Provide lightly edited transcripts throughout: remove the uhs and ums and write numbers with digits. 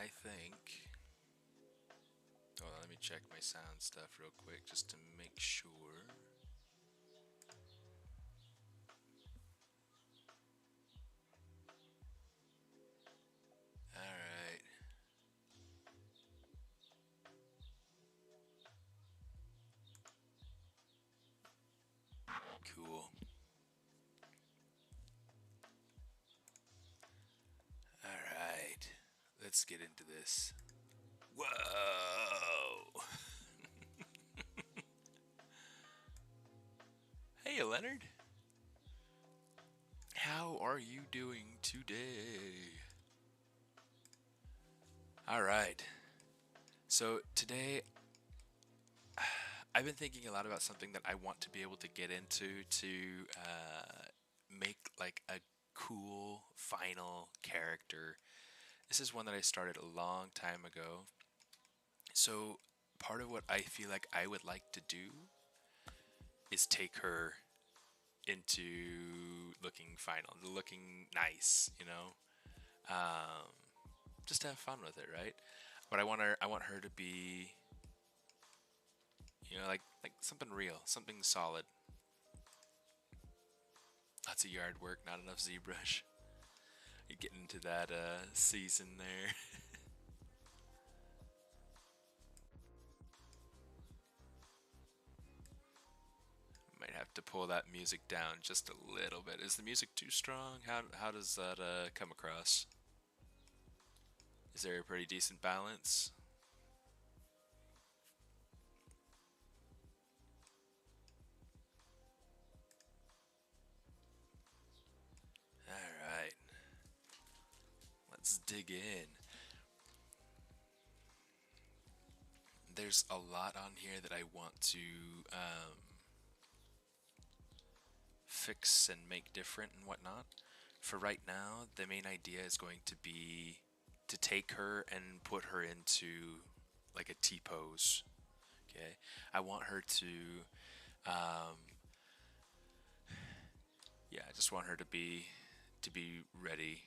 I think. Hold on, let me check my sound stuff real quick just to make sure. Alright. Cool. Alright. Let's get into this. Whoa! Hey, Leonard. How are you doing today? Alright. So, today I've been thinking a lot about something that I want to be able to get into to make like a cool final character. This is one that I started a long time ago. So part of what I feel like I would like to do is take her into looking final, looking nice, you know, um, just to have fun with it, right? But I want her to be, you know, like something real, something solid. Lots of yard work, not enough ZBrush. You get into that season there. Might have to pull that music down just a little bit. Is the music too strong? How does that come across? Is there a pretty decent balance? All right, let's dig in. There's a lot on here that I want to fix and make different and whatnot. For right now, the main idea is going to be to take her and put her into like a T pose. Okay, I want her to, um, yeah, I just want her to be ready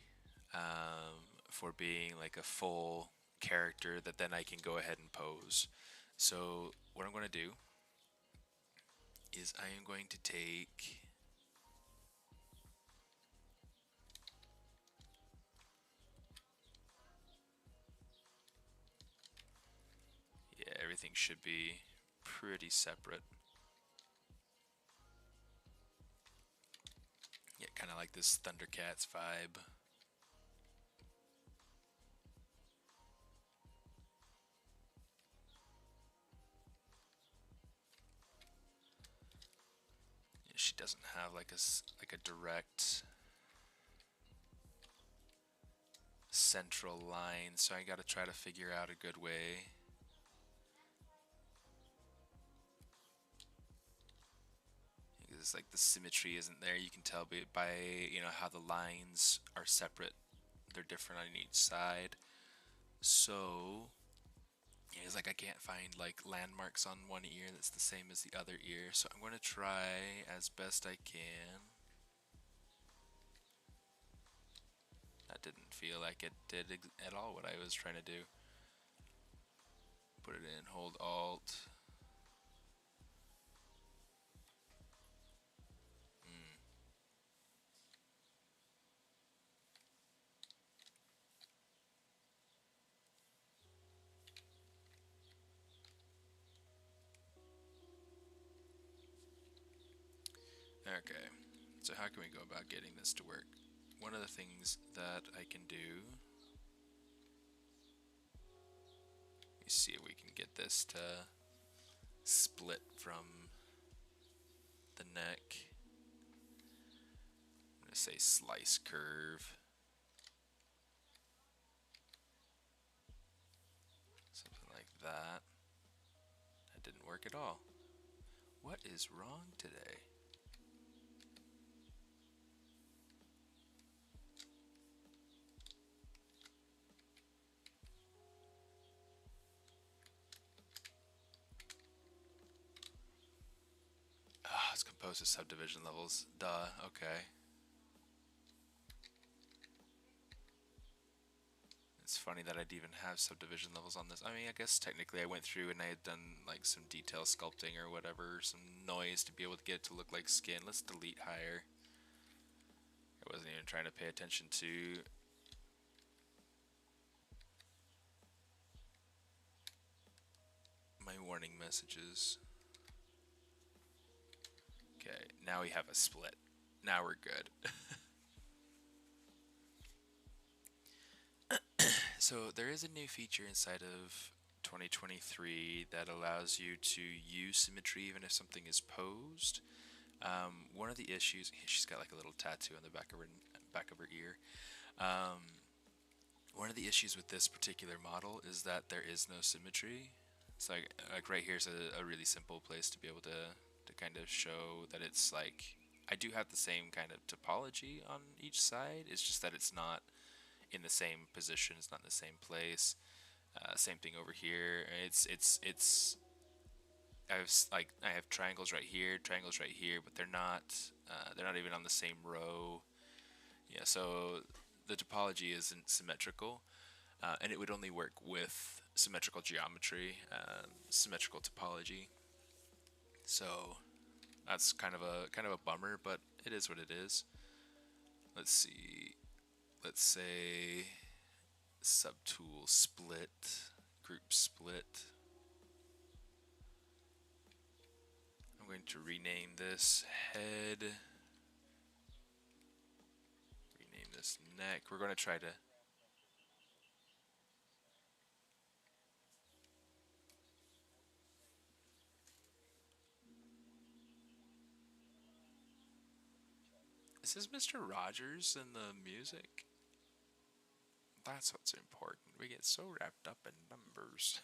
for being like a full character that then I can go ahead and pose. So what I'm going to do is I am going to take yeah, everything should be pretty separate. Yeah, kind of like this Thundercats vibe. Yeah, she doesn't have like like a direct central line, so I got to try to figure out a good way. It's like the symmetry isn't there. You can tell by you know how the lines are separate. They're different on each side. So yeah, it's like I can't find like landmarks on one ear that's the same as the other ear. So I'm going to try as best I can. That didn't feel like it did at all what I was trying to do. Put it in, hold Alt. Mm. Okay, so how can we go about getting this to work? One of the things that I can do, let me see if we can get this to split from the neck. I'm going to say slice curve. Something like that. That didn't work at all. What is wrong today? Ah, it's composed of subdivision levels. Duh, okay. It's funny that I'd even have subdivision levels on this. I mean, I guess technically I went through and I had done like some detail sculpting or whatever, some noise to be able to get it to look like skin. Let's delete higher. I wasn't even trying to pay attention to my warning messages. Okay, now we have a split. Now we're good. So there is a new feature inside of 2023 that allows you to use symmetry even if something is posed. One of the issues, she's got like a little tattoo on the back of her ear. One of the issues with this particular model is that there is no symmetry. It's like right here's a really simple place to be able to kind of show that it's like I do have the same kind of topology on each side. It's just that it's not in the same position. It's not in the same place. Same thing over here. I have triangles right here, but they're not even on the same row. Yeah, so the topology isn't symmetrical, and it would only work with symmetrical geometry, symmetrical topology. So that's kind of a bummer, but it is what it is. Let's see. Let's say subtool split, group split. I'm going to rename this head. Rename this neck. We're going to try to... Is this Mr. Rogers in the music? That's what's important. We get so wrapped up in numbers.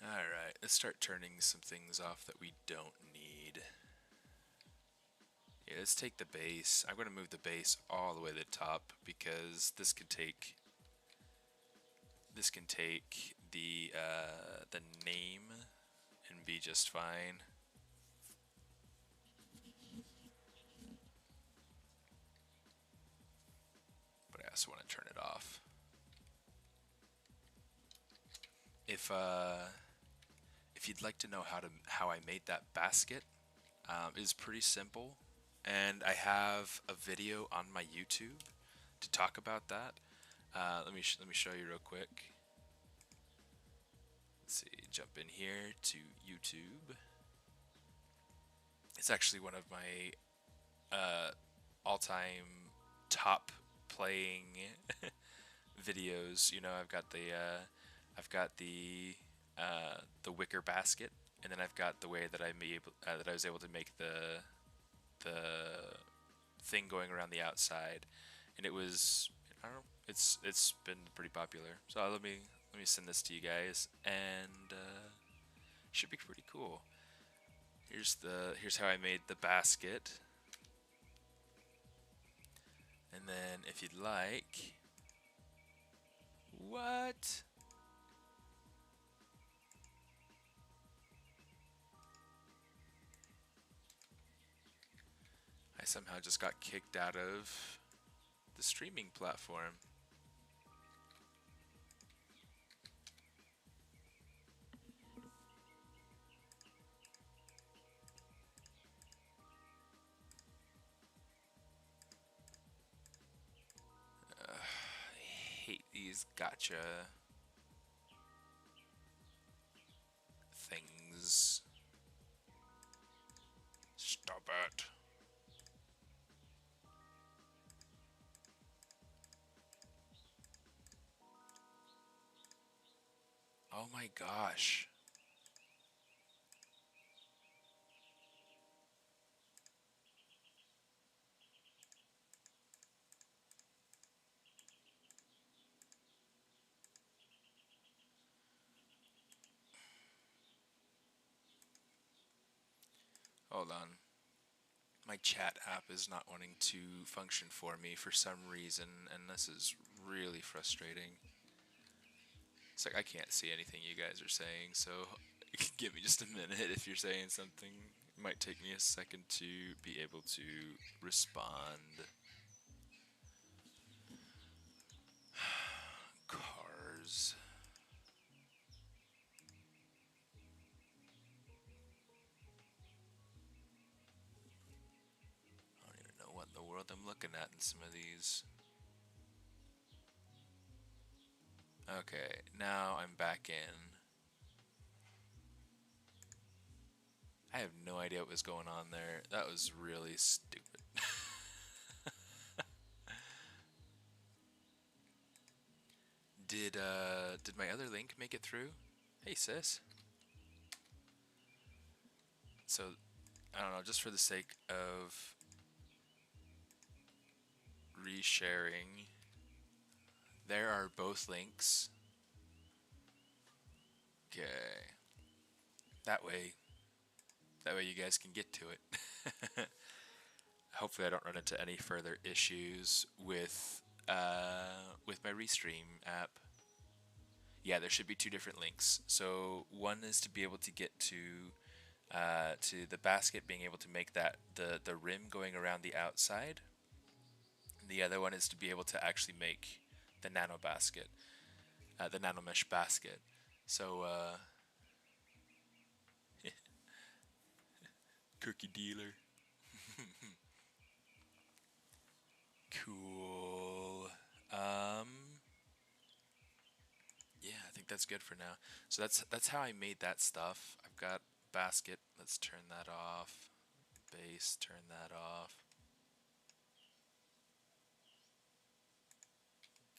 Alright, let's start turning some things off that we don't need. Yeah, let's take the base. I'm going to move the base all the way to the top because this can take the name and be just fine. But I also want to turn it off. If you'd like to know how I made that basket, it is pretty simple, and I have a video on my YouTube to talk about that. Let me show you real quick. Let's see, jump in here to YouTube. It's actually one of my all-time top playing videos. You know, I've got the wicker basket, and then I've got the way that I was able to make the thing going around the outside, and it was, I don't know, it's been pretty popular. So let me send this to you guys, and should be pretty cool. Here's how I made the basket, and then if you'd like, what? I somehow just got kicked out of the streaming platform. I hate these gotcha things. Stop it. Oh my gosh. Hold on. My chat app is not wanting to function for me for some reason, and this is really frustrating. It's like I can't see anything you guys are saying, so give me just a minute if you're saying something Might take me a second to be able to respond. Cars. I don't even know what in the world I'm looking at in some of these. Okay, now I'm back in. I have no idea what was going on there. That was really stupid. Did my other link make it through? Hey sis. So, I don't know, just for the sake of resharing, there are both links. Okay. That way you guys can get to it. Hopefully I don't run into any further issues with my Restream app. Yeah, there should be two different links. So one is to be able to get to the basket, being able to make that the rim going around the outside. The other one is to be able to actually make the nano basket, the nano mesh basket. So cookie dealer. Cool. Yeah, I think that's good for now. So that's how I made that stuff. I've got basket. Let's turn that off. Base, turn that off.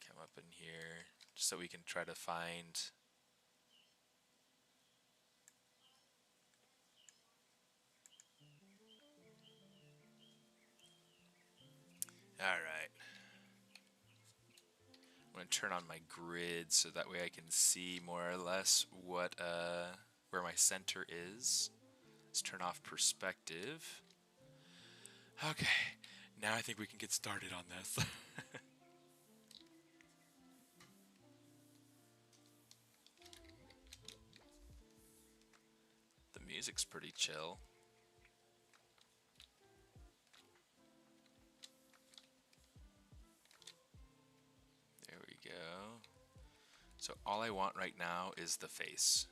Come up in here just so we can try to find. All right. I'm gonna turn on my grid so that way I can see more or less what where my center is. Let's turn off perspective. Okay, now I think we can get started on this. The music's pretty chill. There we go. So all I want right now is the face.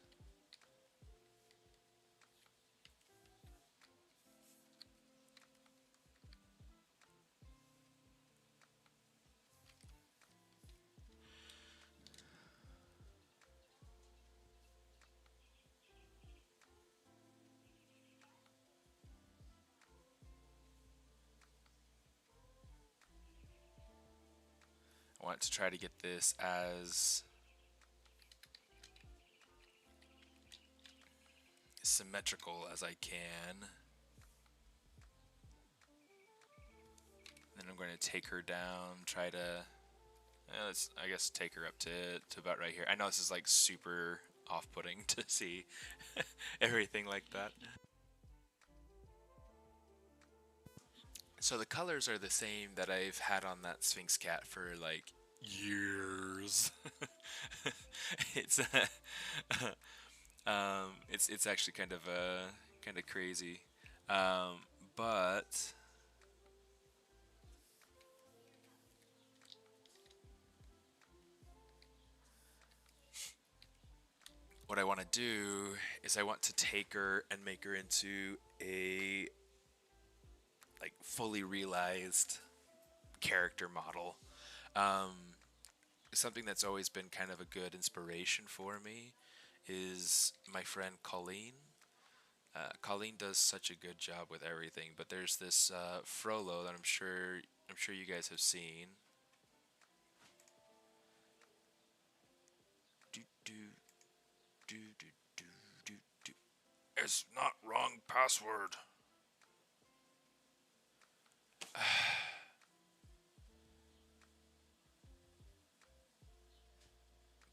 I want to try to get this as symmetrical as I can. Then I'm going to take her down, try to, let's, I guess, take her up to about right here. I know this is like super off-putting to see everything like that. So the colors are the same that I've had on that Sphinx cat for like years. it's it's actually kind of crazy, but what I want to do is I want to take her and make her into a like fully realized character model. Something that's always been kind of a good inspiration for me is my friend Colleen. Colleen does such a good job with everything, but there's this Frollo that I'm sure you guys have seen. Do do do do do do do. It's not wrong password.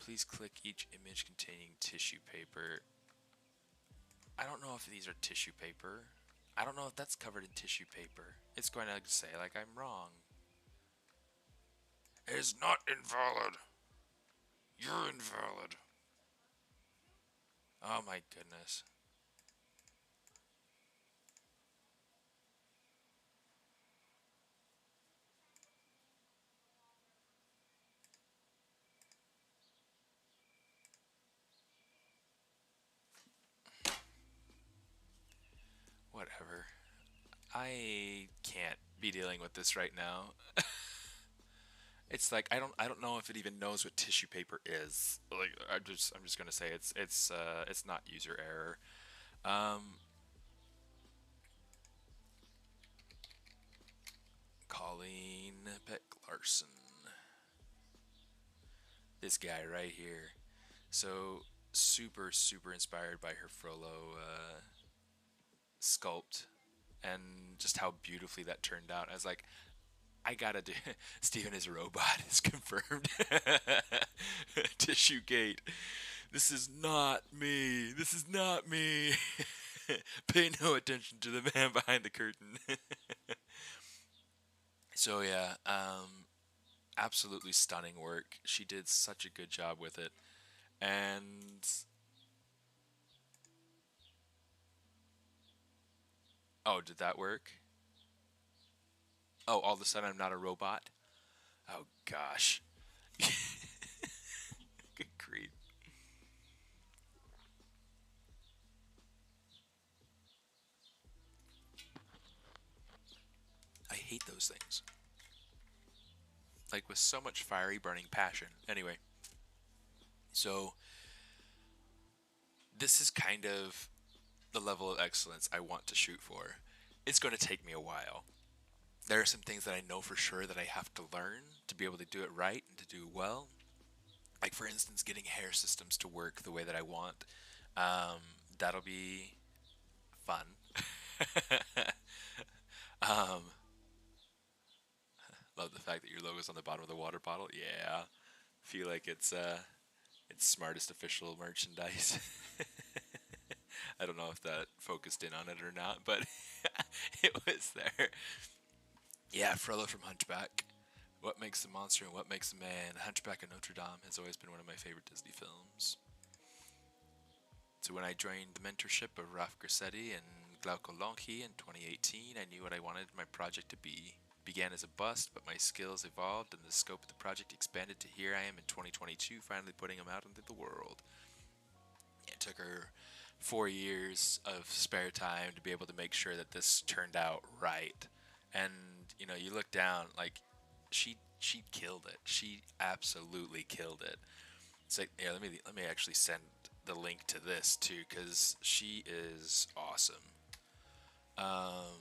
Please click each image containing tissue paper. I don't know if these are tissue paper. I don't know if that's covered in tissue paper. It's going to say like I'm wrong. It is not invalid. You're invalid. Oh my goodness. whatever. I can't be dealing with this right now. It's like I don't know if it even knows what tissue paper is. Like I'm just gonna say it's not user error. Um, Colleen Beck Larson, this guy right here. So super inspired by her Frollo sculpt and just how beautifully that turned out. I was like, I gotta do. Steven is a robot. Is confirmed. Tissue Gate. This is not me. This is not me. Pay no attention to the man behind the curtain. So yeah, absolutely stunning work. She did such a good job with it, and oh, did that work? Oh, all of a sudden I'm not a robot. Oh gosh. Good grief. I hate those things. Like with so much fiery burning passion. Anyway, so this is kind of the level of excellence I want to shoot for. It's going to take me a while. There are some things that I know for sure that I have to learn to be able to do it right and to do well. Like for instance, getting hair systems to work the way that I want. Um, that'll be fun. um, love the fact that your logo's on the bottom of the water bottle. Yeah, feel like it's smartest official merchandise. I don't know if that focused in on it or not, but it was there. Yeah, Frollo from Hunchback. What makes the monster and what makes the man? Hunchback of Notre Dame has always been one of my favorite Disney films. So when I joined the mentorship of Ralph Grassetti and Glauco Lonchi in 2018, I knew what I wanted my project to be. Began as a bust, but my skills evolved and the scope of the project expanded to here I am in 2022, finally putting them out into the world. It took her 4 years of spare time to be able to make sure that this turned out right. And you know, you look down, like she killed it. She absolutely killed it. It's like, yeah, let me actually send the link to this too, because she is awesome. Um,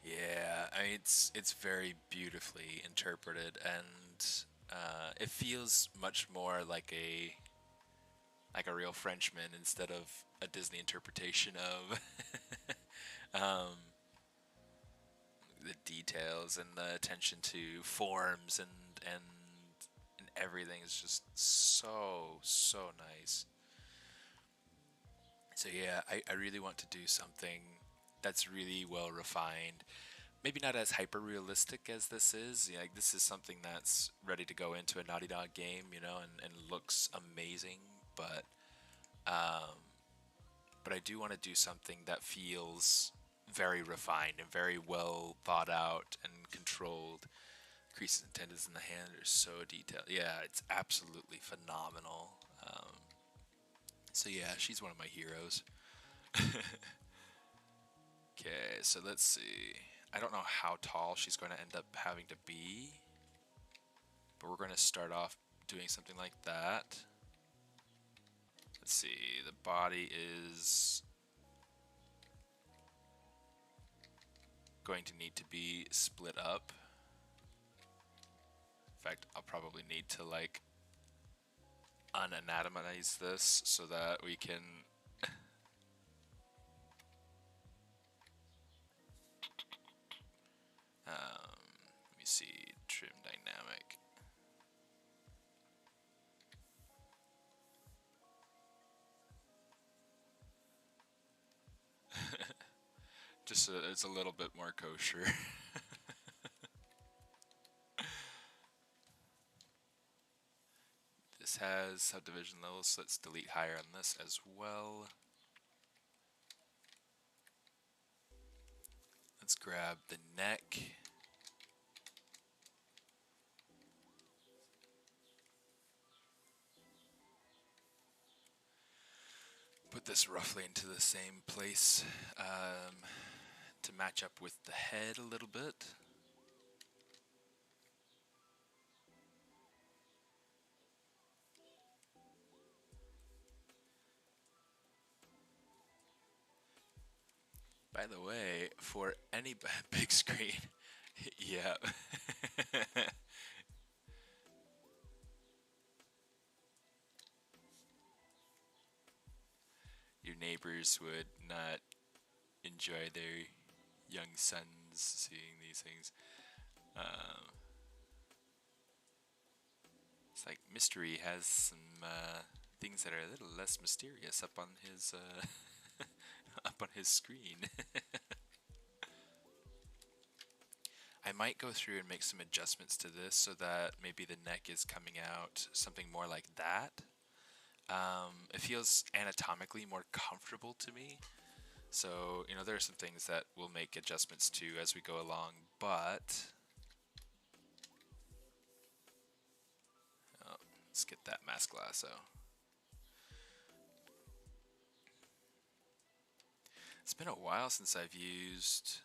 yeah, I mean, it's very beautifully interpreted, and it feels much more like a real Frenchman instead of a Disney interpretation of um, the details and the attention to forms and everything is just so nice. So yeah, I really want to do something that's really well refined. Maybe not as hyper realistic as this is. Like this is something that's ready to go into a Naughty Dog game, you know, and looks amazing. But um, but I do want to do something that feels very refined and very well thought out and controlled. Creases and tendons in the hand are so detailed. Yeah, it's absolutely phenomenal. So yeah, she's one of my heroes. Okay, so let's see. I don't know how tall she's going to end up having to be, but we're going to start off doing something like that. Let's see, the body is going to need to be split up. In fact, I'll probably need to like unanatomize this so that we can let me see, trim dynamic. Just so it's a little bit more kosher. This has subdivision levels, so let's delete higher on this as well. Let's grab the neck. Put this roughly into the same place to match up with the head a little bit. By the way, for any big screen, yeah. Your neighbors would not enjoy their young sons seeing these things. It's like Mystery has some things that are a little less mysterious up on his up on his screen. I might go through and make some adjustments to this so that maybe the neck is coming out something more like that. It feels anatomically more comfortable to me. So, you know, there are some things that we'll make adjustments to as we go along, but let's get that mask lasso. It's been a while since I've used...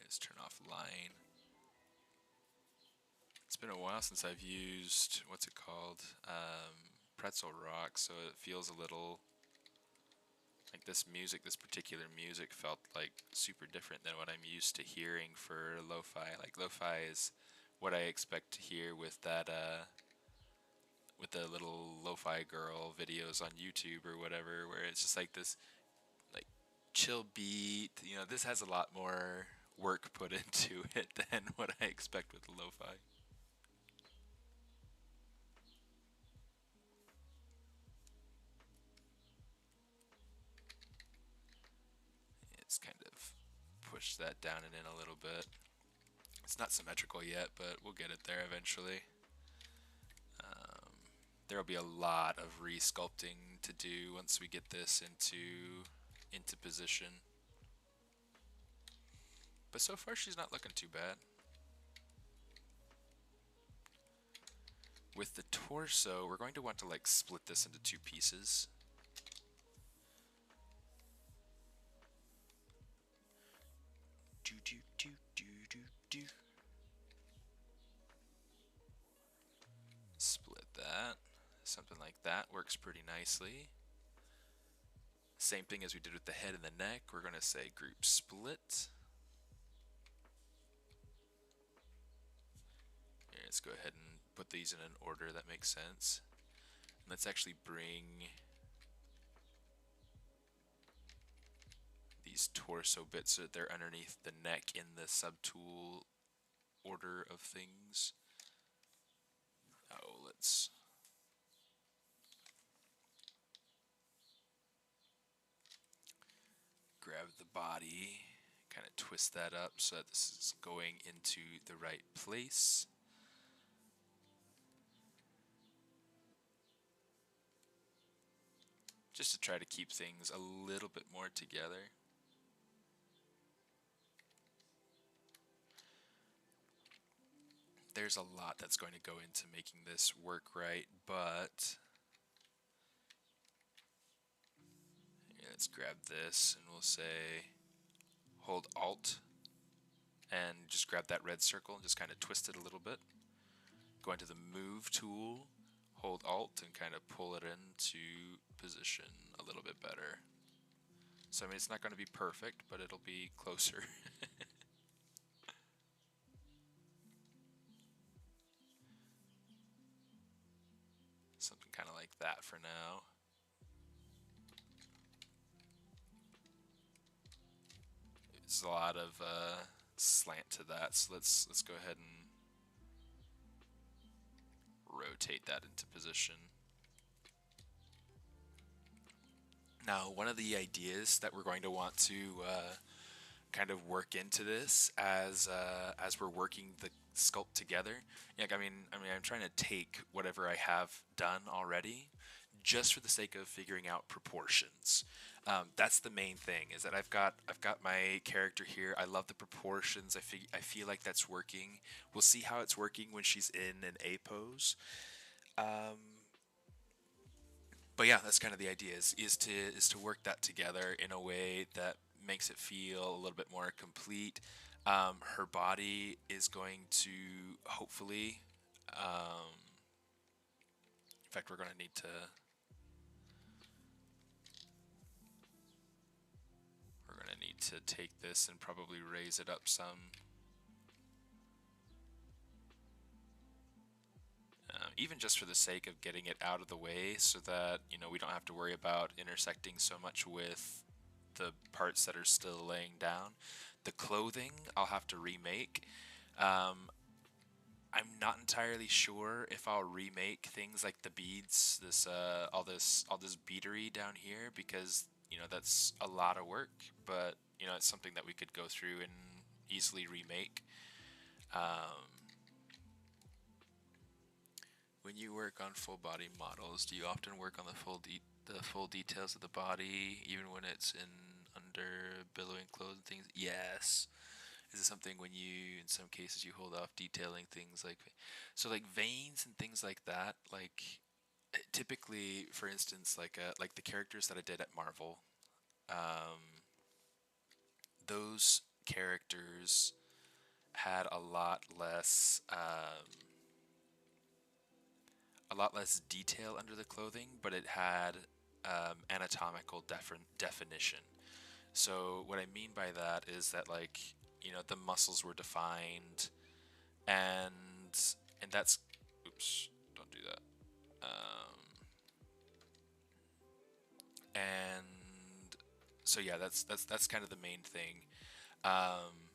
Let's turn off line. It's been a while since I've used, what's it called? Pretzel rock, so it feels a little like this particular music felt like super different than what I'm used to hearing for lo-fi. Like lo-fi is what I expect to hear with that, with the little lo-fi girl videos on YouTube or whatever, where it's just like this, like, chill beat. You know, this has a lot more work put into it than what I expect with the lo-fi. It's kind of push that down and in a little bit. It's not symmetrical yet, but we'll get it there eventually. There'll be a lot of re-sculpting to do once we get this into position. But so far she's not looking too bad. With the torso, we're going to want to like split this into two pieces. Split that. Something like that works pretty nicely. Same thing as we did with the head and the neck. We're going to say group split. Here, let's go ahead and put these in an order that makes sense. And let's actually bring these torso bits so that they're underneath the neck in the subtool order of things. Oh, let's grab the body, kind of twist that up so that this is going into the right place. Just to try to keep things a little bit more together. There's a lot that's going to go into making this work right, but let's grab this and we'll say hold Alt and just grab that red circle and just kind of twist it a little bit. Go into the Move tool, hold Alt and kind of pull it into position a little bit better. So I mean, it's not going to be perfect, but it'll be closer. Something kind of like that for now. There's a lot of slant to that, so let's go ahead and rotate that into position. Now, one of the ideas that we're going to want to kind of work into this as we're working the sculpt together. Like, I mean, I'm trying to take whatever I have done already, just for the sake of figuring out proportions. That's the main thing. Is that I've got my character here. I love the proportions. I feel like that's working. We'll see how it's working when she's in an A pose. but yeah, that's kind of the idea is to work that together in a way that makes it feel a little bit more complete. Her body is going to hopefully, in fact, we're gonna need to take this and probably raise it up some. Even just for the sake of getting it out of the way so that, we don't have to worry about intersecting so much with the parts that are still laying down. The clothing I'll have to remake. Um, I'm not entirely sure if I'll remake things like the beads, all this beadery down here, because that's a lot of work. But it's something that we could go through and easily remake. Um, when you work on full body models, do you often work on the full details of the body, even when it's in under billowing clothes and things? Yes. Is it something when you, in some cases, you hold off detailing things like veins and things like that? Like typically, for instance, like the characters that I did at Marvel, um, those characters had a lot less detail under the clothing, but it had anatomical definition. So what I mean by that is that the muscles were defined, and that's, oops, don't do that. And so yeah, that's kind of the main thing. Um,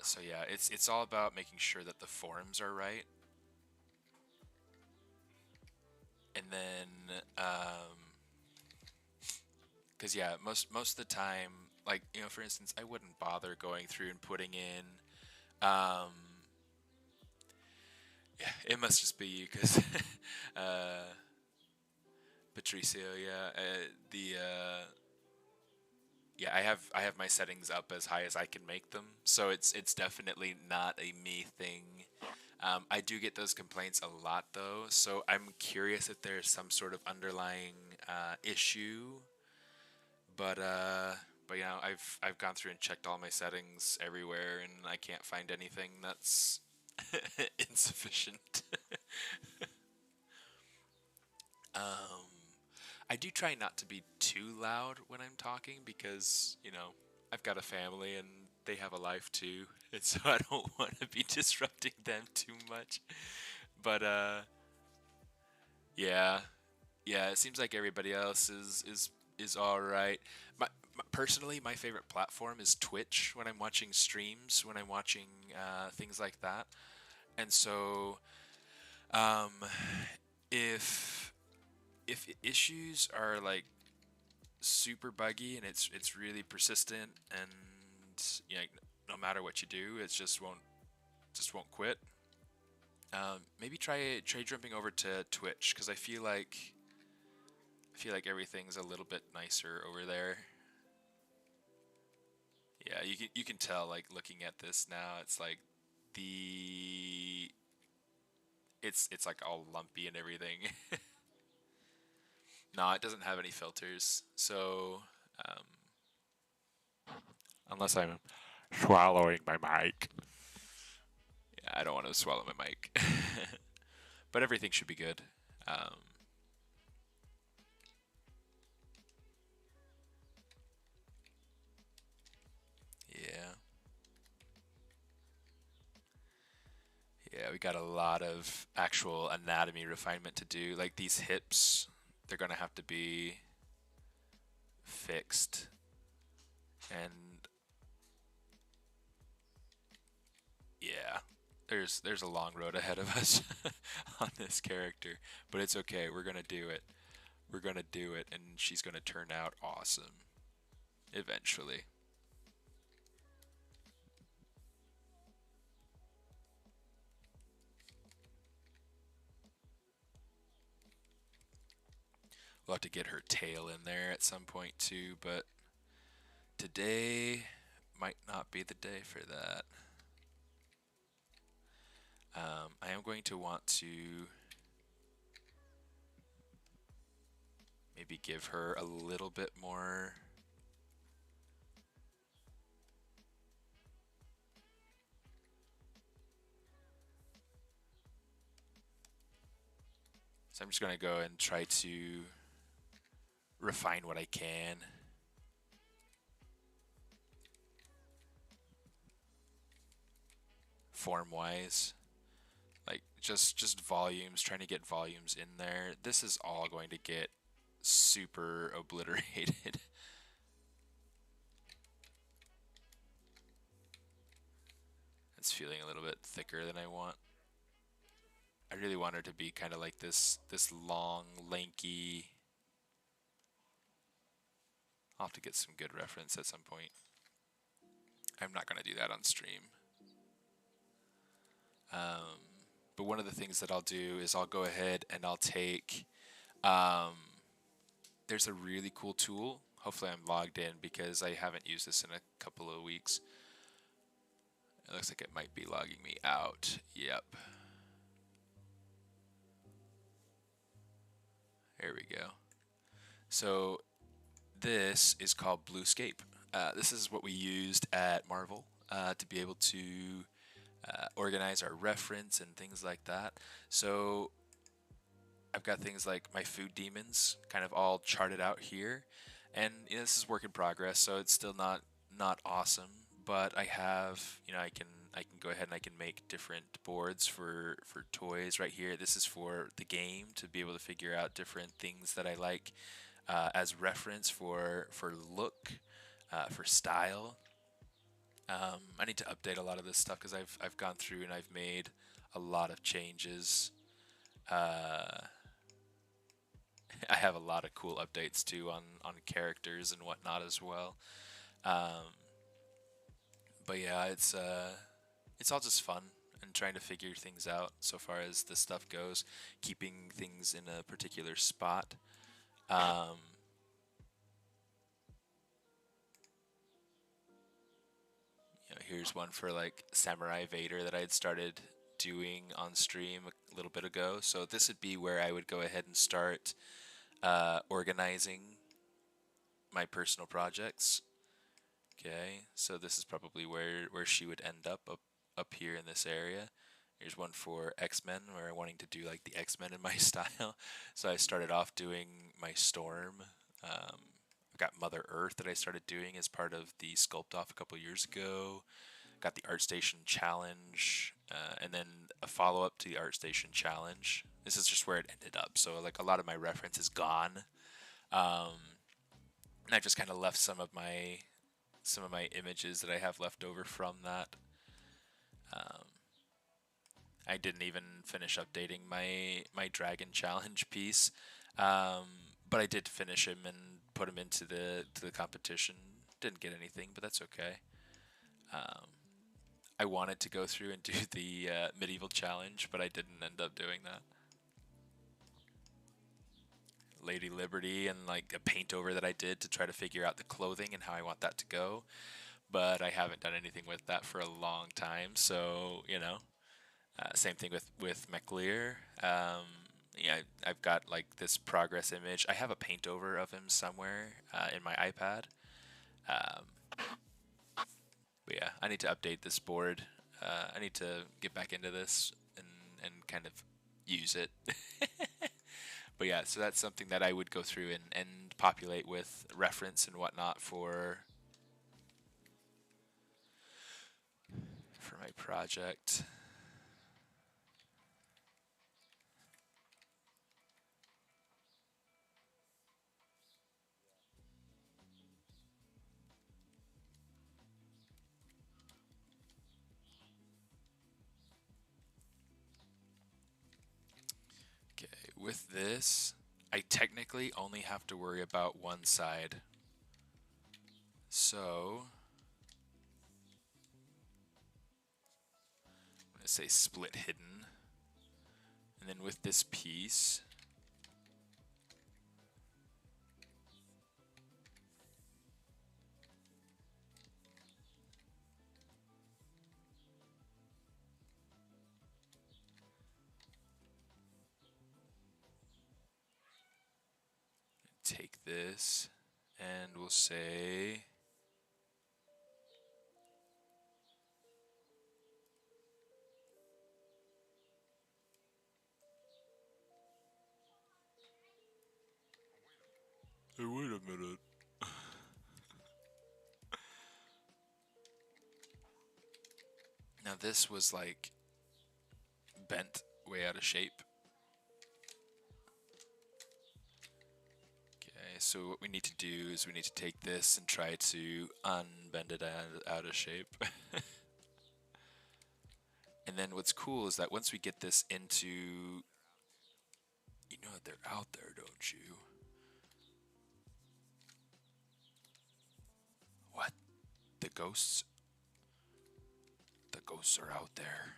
so yeah, it's all about making sure that the forms are right, and then because yeah, most of the time, like for instance, I wouldn't bother going through and putting in. Um, yeah, it must just be you, because Patricio, yeah, the yeah, I have my settings up as high as I can make them, so it's definitely not a me thing. I do get those complaints a lot though, so I'm curious if there's some sort of underlying issue. But I've gone through and checked all my settings everywhere, and I can't find anything that's insufficient. um, I do try not to be too loud when I'm talking because, I've got a family and they have a life too, and so I don't want to be disrupting them too much. But yeah, yeah, it seems like everybody else is all right. Personally, my favorite platform is Twitch when I'm watching streams, when I'm watching things like that. And so, um, if issues are like super buggy and it's really persistent, and no matter what you do, it just won't quit. Maybe try jumping over to Twitch, because I feel like everything's a little bit nicer over there. Yeah, you can tell, like, looking at this now, it's like the it's like all lumpy and everything. No, it doesn't have any filters. So, um, unless I'm swallowing my mic. Yeah, I don't want to swallow my mic. But everything should be good. Um, yeah. Yeah, we got a lot of actual anatomy refinement to do. Like these hips, they're gonna have to be fixed. And yeah, there's a long road ahead of us on this character, but it's okay. We're gonna do it. We're gonna do it, and she's gonna turn out awesome eventually. We'll have to get her tail in there at some point too, but today might not be the day for that. I am going to want to maybe give her a little bit more. So I'm just going to go and try to refine what I can. Form-wise. Like just volumes, trying to get volumes in there. This is all going to get super obliterated. It's feeling a little bit thicker than I want. I really want her to be kind of like this long, lanky. I'll have to get some good reference at some point. I'm not going to do that on stream. But one of the things that I'll do is I'll go ahead and I'll take, there's a really cool tool. Hopefully I'm logged in because I haven't used this in a couple of weeks. It looks like it might be logging me out. Yep. There we go. So this is called Bluescape. This is what we used at Marvel to be able to organize our reference and things like that. So I've got things like my food demons kind of all charted out here, and you know, this is work in progress, so it's still not awesome. But I have, you know, I can go ahead and I can make different boards for toys right here. This is for the game to be able to figure out different things that I like as reference for look, for style. I need to update a lot of this stuff because I've gone through and I've made a lot of changes. I have a lot of cool updates too on characters and whatnot as well. But yeah, it's all just fun and trying to figure things out so far as this stuff goes, keeping things in a particular spot. You know, here's one for like Samurai Vader that I had started doing on stream a little bit ago. So this would be where I would go ahead and start organizing my personal projects. Okay, so this is probably where she would end up here in this area. Here's one for X-Men where I'm wanting to do like the X-Men in my style. So I started off doing my Storm. I've got Mother Earth that I started doing as part of the Sculpt Off a couple years ago. Got the ArtStation Challenge, and then a follow-up to the ArtStation Challenge. This is just where it ended up. So like a lot of my reference is gone. And I just kind of left some of my images that I have left over from that. I didn't even finish updating my Dragon Challenge piece, but I did finish him and put him into the competition. Didn't get anything, but that's okay. I wanted to go through and do the medieval challenge, but I didn't end up doing that. Lady Liberty and like a paint over that I did to try to figure out the clothing and how I want that to go, but I haven't done anything with that for a long time. So you know, same thing with McLear. Yeah, I've got like this progress image. I have a paint over of him somewhere in my iPad. But yeah, I need to update this board. I need to get back into this and kind of use it. But yeah, so that's something that I would go through and populate with reference and whatnot for my project. Okay, with this, I technically only have to worry about one side. So I'm going to say split hidden. And then with this piece, take this and we'll say hey, wait a minute. Now this was like bent way out of shape. Okay, so what we need to do is we need to take this and try to unbend it out of shape. And then what's cool is that once we get this into, you know, they're out there, don't you? What? The ghosts? The ghosts are out there.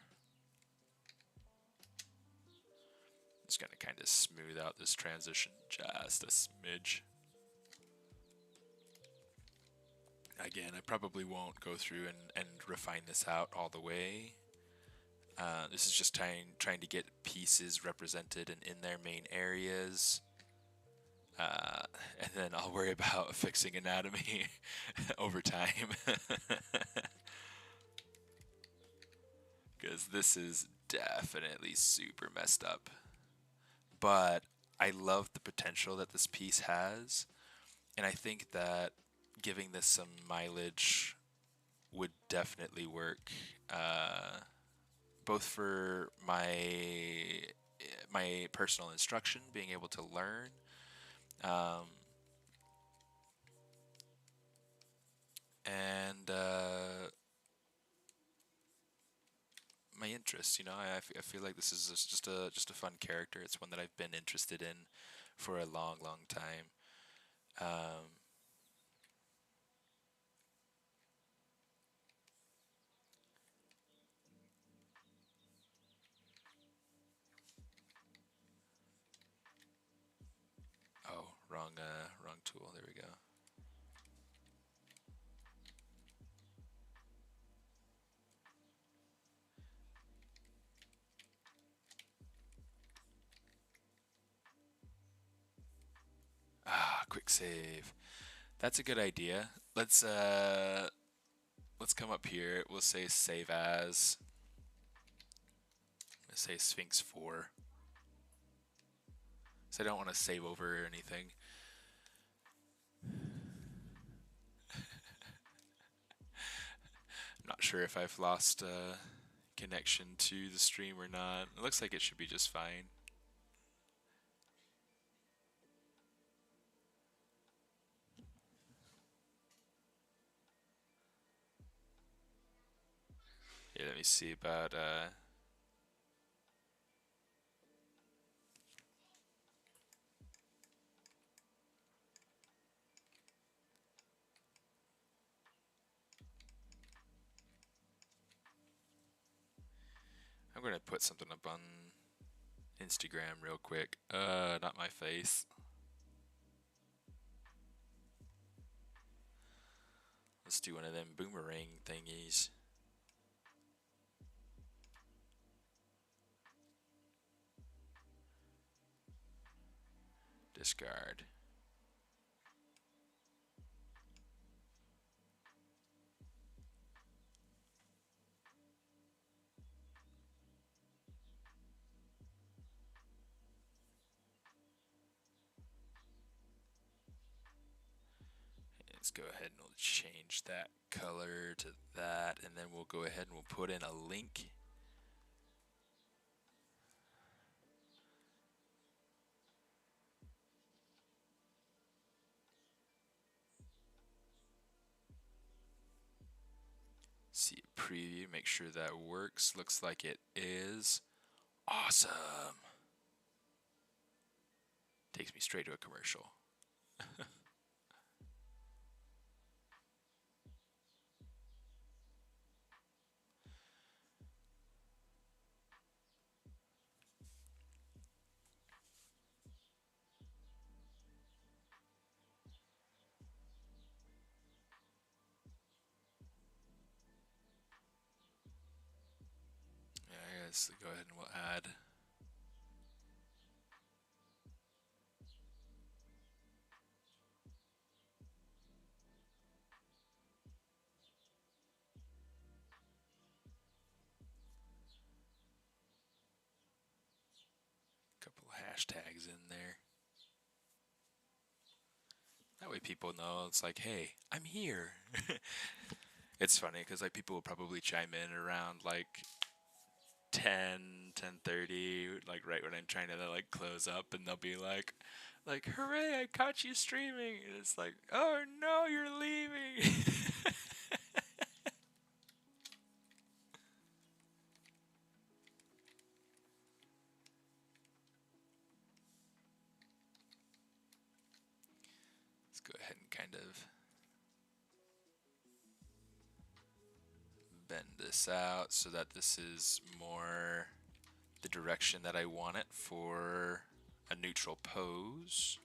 Just gonna kind of smooth out this transition just a smidge. Again, I probably won't go through and refine this out all the way. This is just trying to get pieces represented and in their main areas. And then I'll worry about fixing anatomy over time. Because this is definitely super messed up. But I love the potential that this piece has. And I think that giving this some mileage would definitely work. Both for my personal instruction, being able to learn, and my interest. You know, I feel like this is just a fun character. It's one that I've been interested in for a long time. Oh, wrong tool. There we go. Ah, quick save. That's a good idea. Let's come up here. We'll say save as. Let's say Sphinx 4. So I don't want to save over or anything. I'm not sure if I've lost connection to the stream or not. It looks like it should be just fine. Yeah, let me see about I'm gonna put something up on Instagram real quick. Not my face. Let's do one of them boomerang thingies. Discard. Let's go ahead and we'll change that color to that, and then we'll go ahead and we'll put in a link. See a preview, make sure that works. Looks like it is. Awesome. Takes me straight to a commercial. Yeah, let's go ahead and we'll add. hashtags in there. That way people know it's like, hey, I'm here. It's funny because like people will probably chime in around like 10:30, like right when I'm trying to like close up, and they'll be like, hooray, I caught you streaming. And it's like, oh no, you're leaving. Let's go ahead and kind of bend this out so that this is more the direction that I want it for a neutral pose.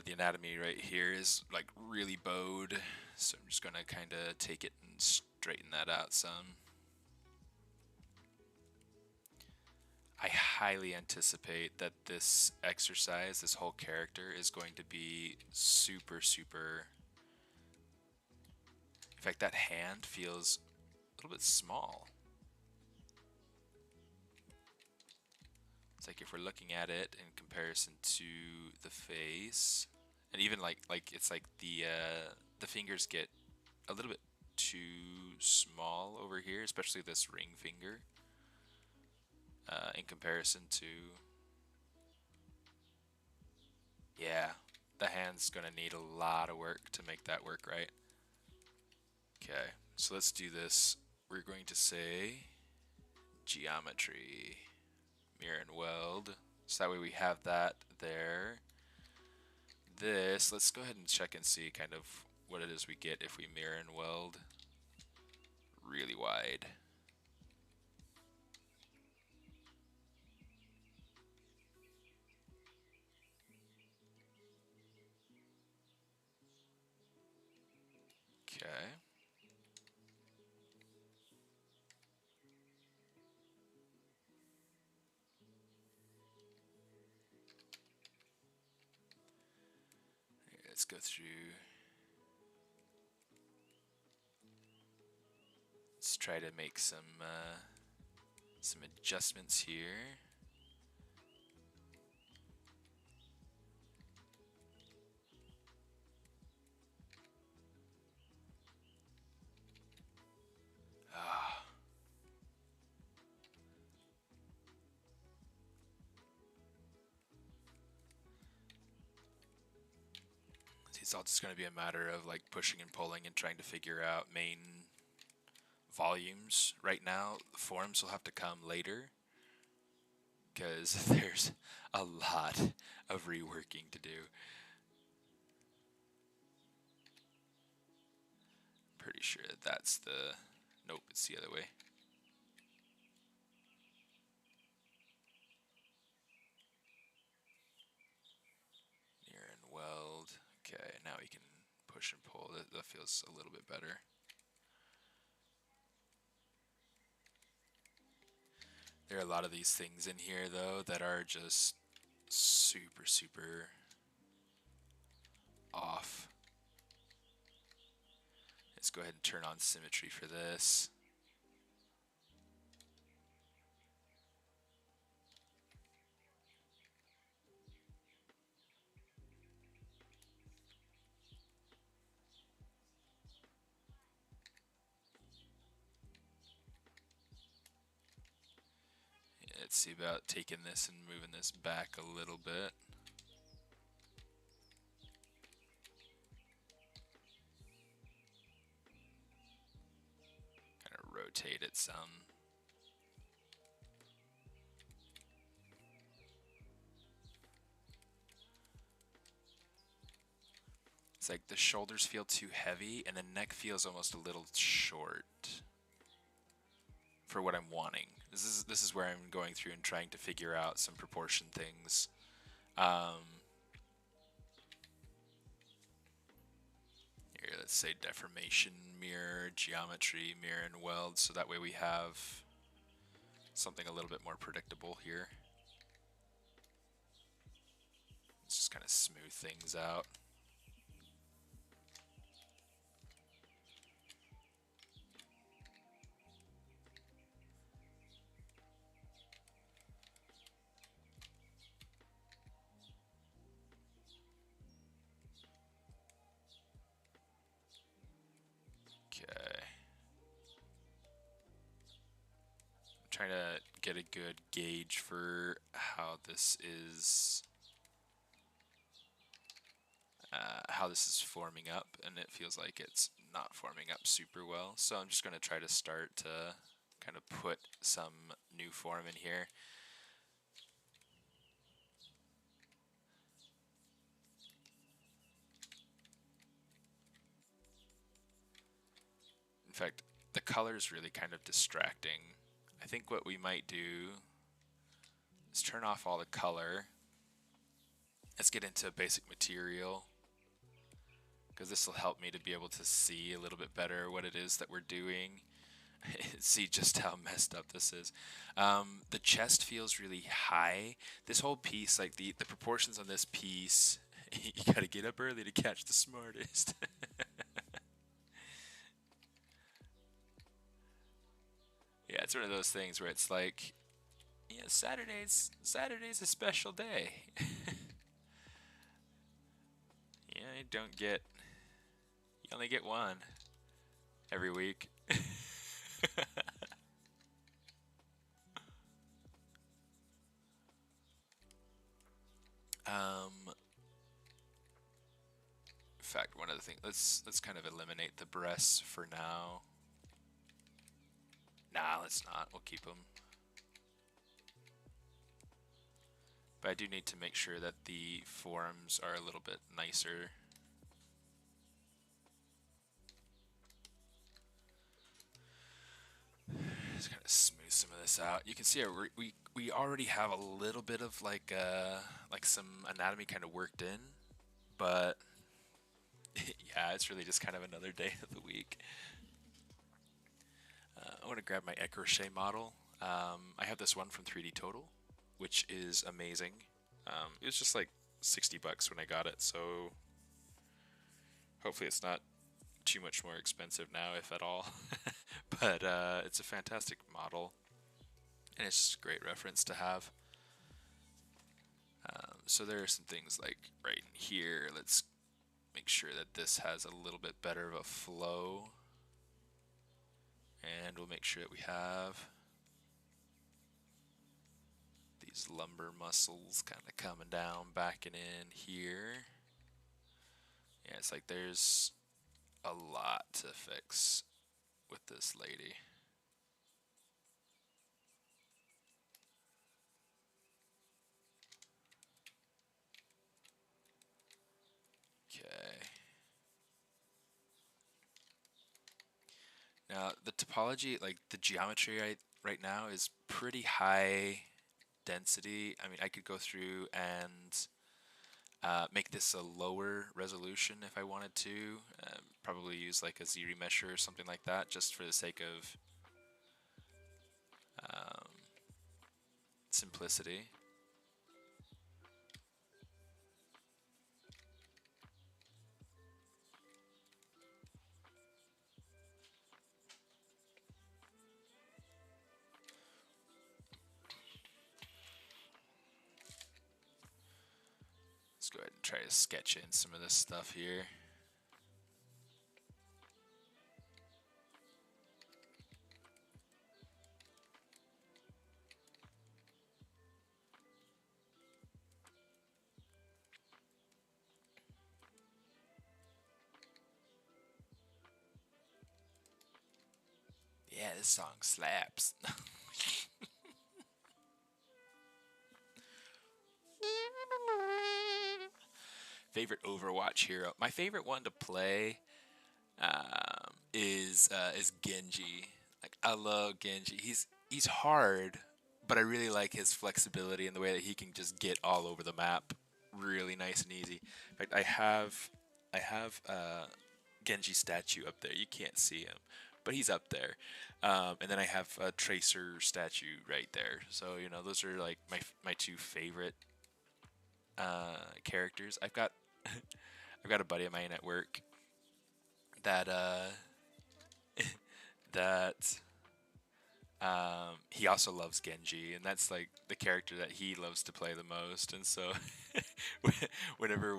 The anatomy right here is like really bowed, so I'm just gonna kind of take it and straighten that out some. I highly anticipate that this exercise, this whole character, is going to be super. In fact, that hand feels a little bit small. It's like if we're looking at it in comparison to the face, and even like it's like the fingers get a little bit too small over here, especially this ring finger, in comparison to, yeah, the hand's gonna need a lot of work to make that work right. Okay, so let's do this. We're going to say geometry, mirror and weld, so that way we have that there. This, let's go ahead and check and see kind of what it is we get if we mirror and weld really wide. Okay. Let's go through. Let's try to make some adjustments here. It's all just going to be a matter of like pushing and pulling and trying to figure out main volumes. Right now, the forms will have to come later because there's a lot of reworking to do. Pretty sure that's the... Nope, it's the other way. Mirror and weld. Okay, now we can push and pull. That feels a little bit better. There are a lot of these things in here, though, that are just super off. Let's go ahead and turn on symmetry for this. Let's see about taking this and moving this back a little bit. Kind of rotate it some. It's like the shoulders feel too heavy and the neck feels almost a little short for what I'm wanting. This is where I'm going through and trying to figure out some proportion things. Here, let's say deformation, mirror, geometry, mirror and weld, so that way we have something a little bit more predictable here. Let's just kind of smooth things out. trying to get a good gauge for how this is forming up, and it feels like it's not forming up super well. So I'm just going to try to start to kind of put some new form in here. In fact, the color is really kind of distracting. I think what we might do is turn off all the color. Let's get into basic material, because this will help me to be able to see a little bit better what it is that we're doing. See just how messed up this is. The chest feels really high. This whole piece, like the proportions on this piece, you gotta get up early to catch the smartest. Yeah, it's one of those things where it's like, yeah, Saturday's a special day. Yeah, you only get one every week. In fact, one other thing, let's kind of eliminate the breasts for now. Nah, let's not. We'll keep them. But I do need to make sure that the forms are a little bit nicer. Just kind of smooth some of this out. You can see we already have a little bit of like some anatomy kind of worked in, but yeah, it's really just kind of another day of the week. I want to grab my crochet model. I have this one from 3D Total, which is amazing. It was just like 60 bucks when I got it, so hopefully it's not too much more expensive now, if at all. But it's a fantastic model, and it's just a great reference to have. So there are some things like right in here. Let's make sure that this has a little bit better of a flow, and we'll make sure that we have these lumbar muscles kind of coming down, backing in here. Yeah, it's like there's a lot to fix with this lady. Okay. Now the topology, like the geometry right now is pretty high density. I mean, I could go through and make this a lower resolution if I wanted to. Probably use like a ZBrush or something like that, just for the sake of simplicity. Let's go ahead and try to sketch in some of this stuff here. Yeah, this song slaps. Favorite Overwatch hero. My favorite one to play is Genji. Like, I love Genji. He's hard, but I really like his flexibility and the way that he can just get all over the map, really nice and easy. In fact, I have Genji statue up there. You can't see him, but he's up there. And then I have a Tracer statue right there. So you know, those are like my two favorite characters. I've got I've got a buddy of mine at work that that he also loves Genji, and that's like the character that he loves to play the most. And so whenever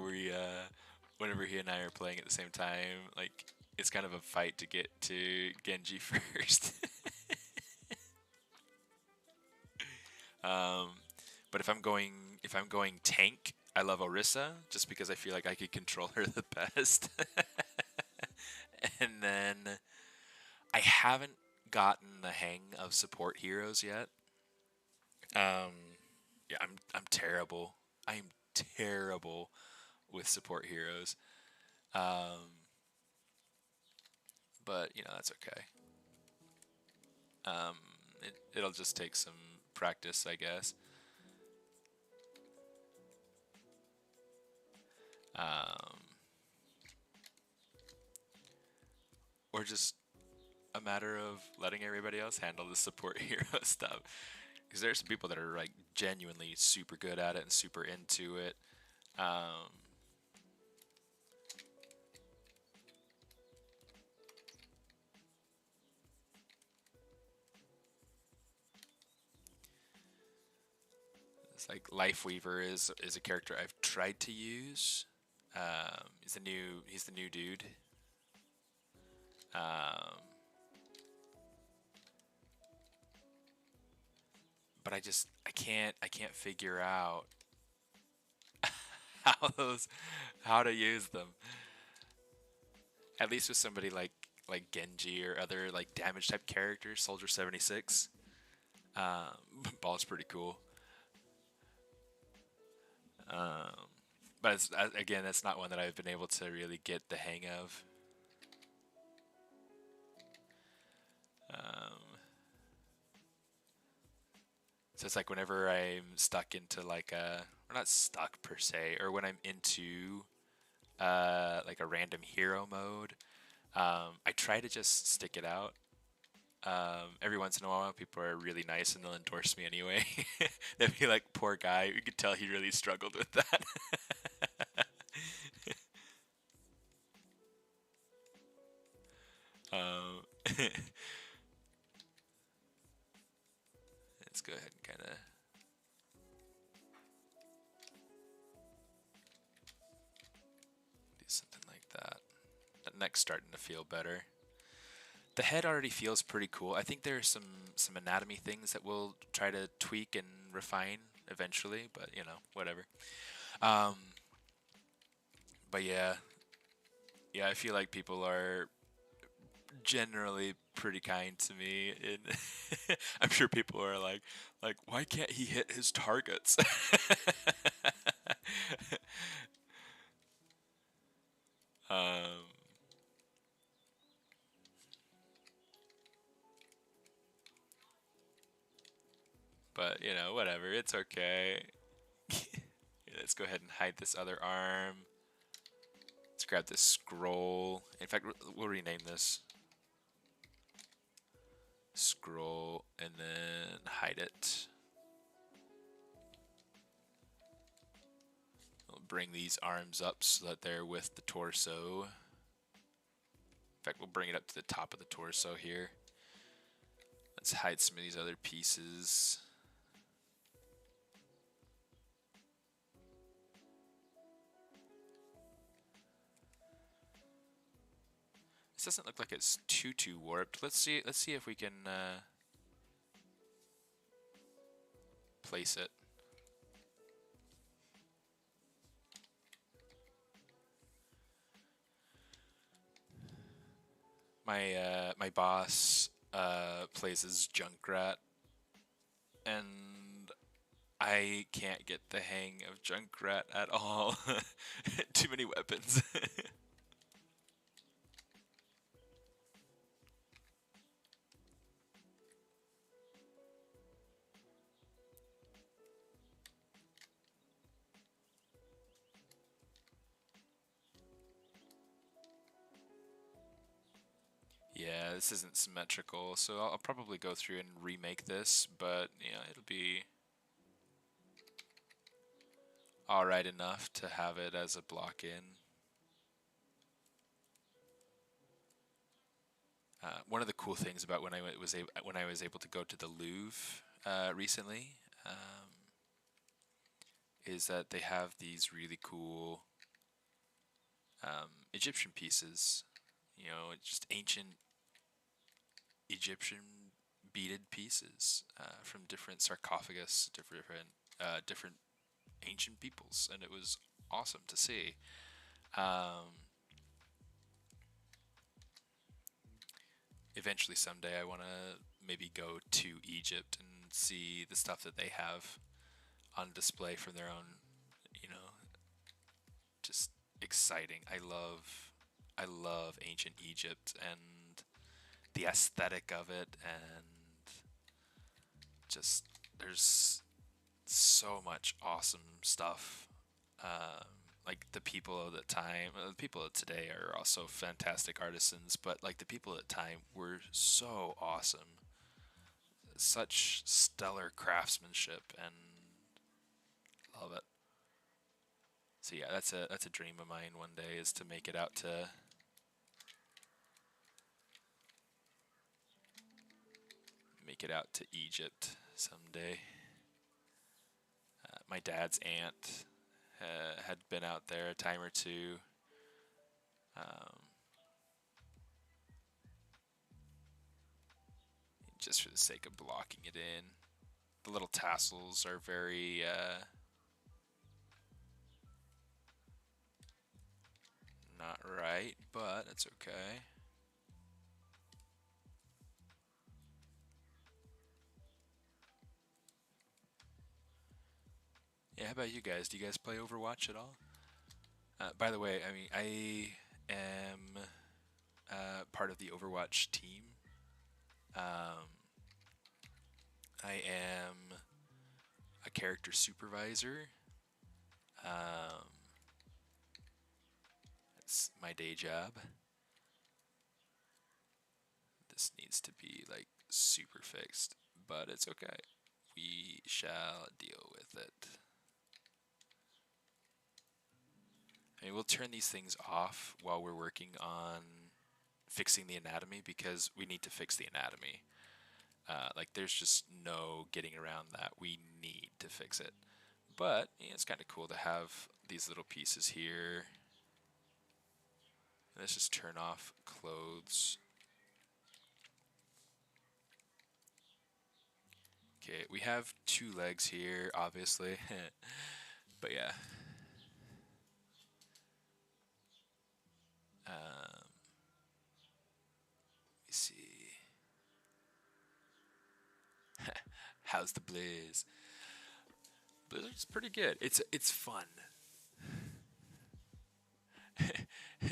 whenever he and I are playing at the same time, like it's kind of a fight to get to Genji first. Um, but if I'm going tank, I love Orisa just because I feel like I could control her the best. And then I haven't gotten the hang of support heroes yet. Um, yeah, I'm terrible. I'm terrible with support heroes. Um, but you know that's okay. Um, it'll just take some practice, I guess. Um, or just a matter of letting everybody else handle the support hero stuff. Because there's some people that are like genuinely super good at it and super into it. Um, it's like Lifeweaver is a character I've tried to use. He's the new dude. Um, but I can't figure out how those how to use them. At least with somebody like Genji or other like damage type characters, Soldier 76. Ball's pretty cool. Um, but again, that's not one that I've been able to really get the hang of. Um, so it's like whenever I'm stuck into or not stuck per se, or when I'm into like a random hero mode, I try to just stick it out. Every once in a while, people are really nice and they'll endorse me anyway. They'll be like, "Poor guy, you could tell he really struggled with that." um, let's go ahead and kind of do something like that. That neck's starting to feel better. The head already feels pretty cool. I think there are some anatomy things that we'll try to tweak and refine eventually, but you know, whatever. Um, but yeah, I feel like people are generally pretty kind to me. And I'm sure people are like, why can't he hit his targets? um, but you know, whatever. It's okay. Let's go ahead and hide this other arm. Let's grab this scroll. In fact, we'll rename this scroll and then hide it. We'll bring these arms up so that they're with the torso. In fact, we'll bring it up to the top of the torso here. Let's hide some of these other pieces. This doesn't look like it's too warped. Let's see if we can place it. My boss plays as Junkrat, and I can't get the hang of Junkrat at all. Too many weapons. Yeah, this isn't symmetrical, so I'll probably go through and remake this, but yeah, it'll be alright enough to have it as a block in. One of the cool things about when I was able to go to the Louvre recently is that they have these really cool Egyptian pieces. You know, just ancient Egyptian beaded pieces from different sarcophagus, different ancient peoples, and it was awesome to see. Um, Eventually, someday, I want to maybe go to Egypt and see the stuff that they have on display from their own, you know, just exciting. I love ancient Egypt and the aesthetic of it, and just there's so much awesome stuff. Um, like the people of the time, the people of today are also fantastic artisans, but like the people at the time were so awesome, such stellar craftsmanship, and love it. So yeah, that's a dream of mine one day, is to make it out to Egypt someday. My dad's aunt had been out there a time or two. Um, just for the sake of blocking it in. The little tassels are very not right, but it's okay. Yeah, how about you guys? Do you guys play Overwatch at all? By the way, I mean, I am part of the Overwatch team. Um, I am a character supervisor. Um, it's my day job. This needs to be like super fixed, but it's okay. We shall deal with it. I mean, we'll turn these things off while we're working on fixing the anatomy, because we need to fix the anatomy. Like, there's just no getting around that. We need to fix it. But yeah, it's kind of cool to have these little pieces here. Let's just turn off clothes. Okay, we have two legs here, obviously. But yeah. Let me see. How's the Blizz? Blizzard's pretty good. It's fun.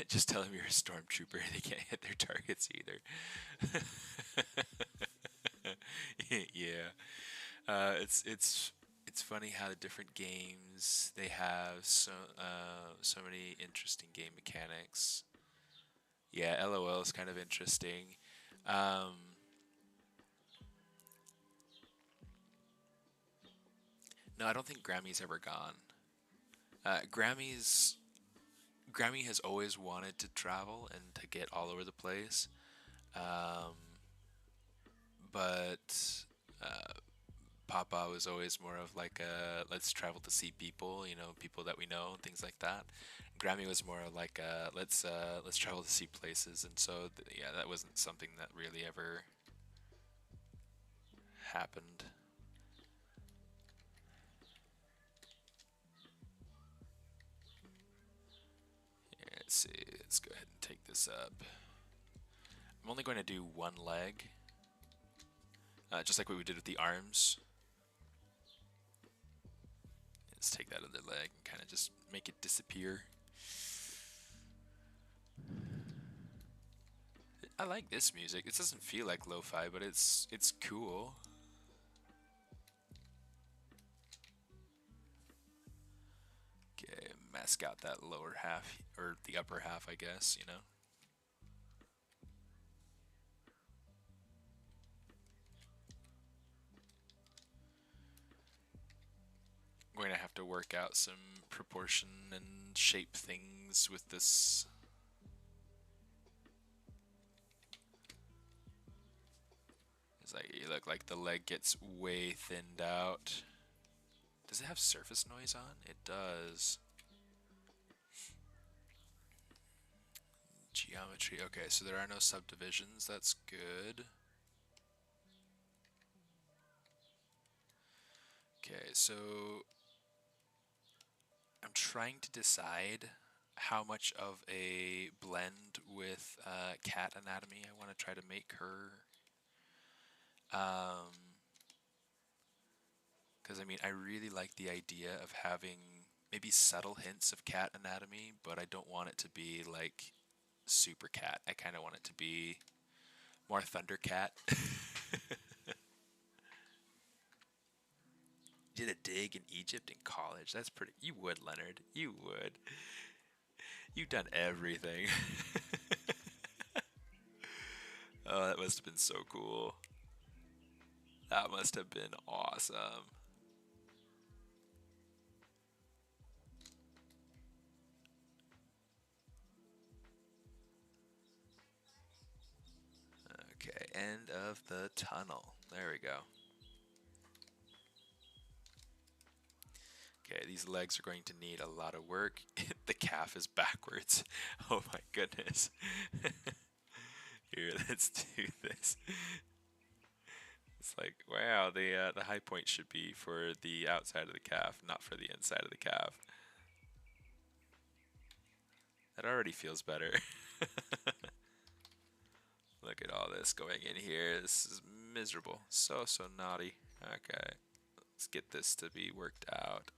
Just tell them you're a stormtrooper. They can't hit their targets either. Yeah, it's funny how the different games they have so many interesting game mechanics. Yeah, LOL is kind of interesting. Um, no, I don't think Grammy's ever gone. Grammy's Grammy has always wanted to travel and to get all over the place, um, but Papa was always more of like a let's travel to see people, people that we know and things like that. Grammy was more like let's travel to see places, and so yeah, that wasn't something that really ever happened. Here, let's see. Let's go ahead and take this up. I'm only going to do one leg, just like what we did with the arms. Let's take that other leg and kind of just make it disappear. I like this music. It doesn't feel like lo-fi, but it's cool. Okay, mask out that lower half, or the upper half, I guess. I'm going to have to work out some proportion and shape things with this. It's like, you look like the leg gets way thinned out. Does it have surface noise on? It does. Geometry. Okay, so there are no subdivisions. That's good. Okay, so I'm trying to decide how much of a blend with cat anatomy I want to try to make her. Because I mean, I really like the idea of having maybe subtle hints of cat anatomy, but I don't want it to be like super cat. I kind of want it to be more Thundercat. Did a dig in Egypt in college. That's pretty. You would, Leonard. You would. You've done everything. Oh, that must have been so cool. That must have been awesome. Okay, end of the tunnel. There we go. Okay, these legs are going to need a lot of work. The calf is backwards. Oh my goodness. Here, let's do this. It's like, wow, the high point should be for the outside of the calf, not for the inside of the calf. That already feels better. Look at all this going in here. This is miserable. So naughty. Okay, let's get this to be worked out.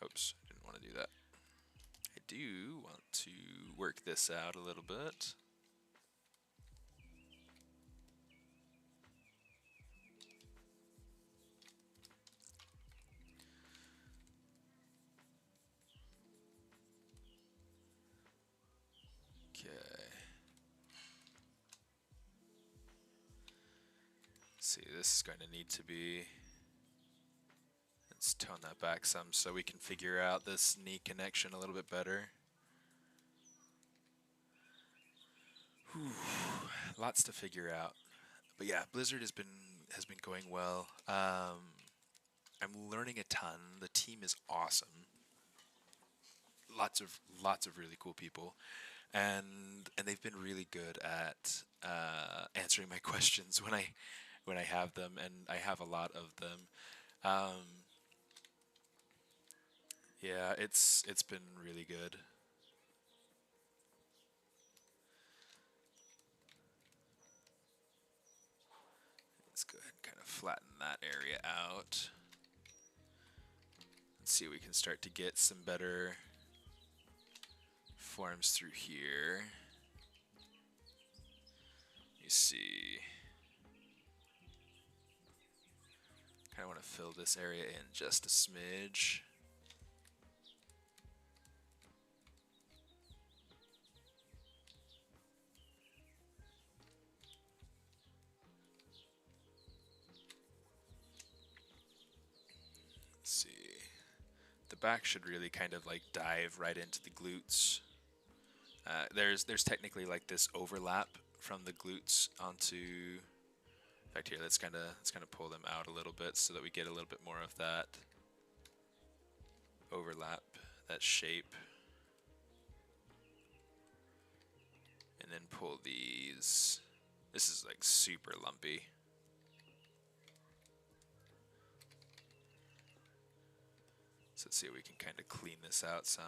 Oops, I didn't want to do that. I do want to work this out a little bit. Okay. See, this is going to need to be. Let's tone that back some so we can figure out this knee connection a little bit better. Whew. Lots to figure out. But yeah, Blizzard has been going well. I'm learning a ton. The team is awesome. Lots of really cool people, and they've been really good at answering my questions when I have them, and I have a lot of them. Yeah, it's been really good. Let's go ahead and kind of flatten that area out. Let's see if we can start to get some better forms through here. You see. Kind of want to fill this area in just a smidge. Let's see. The back should really kind of like dive right into the glutes. There's technically like this overlap from the glutes onto. In fact, here let's kind of pull them out a little bit so that we get a little bit more of that overlap, that shape, and then pull these. This is like super lumpy. So let's see if we can kind of clean this out some.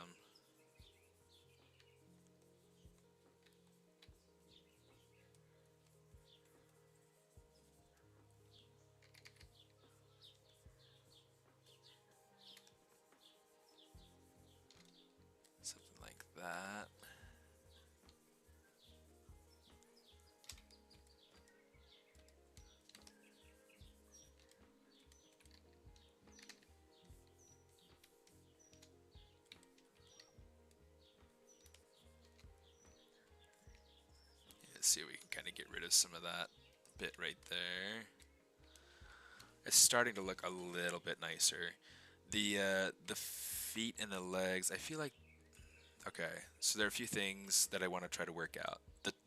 Something like that. Let's see if we can kind of get rid of some of that bit right there. It's starting to look a little bit nicer. The feet and the legs, I feel like, okay, so there are a few things that I want to try to work out.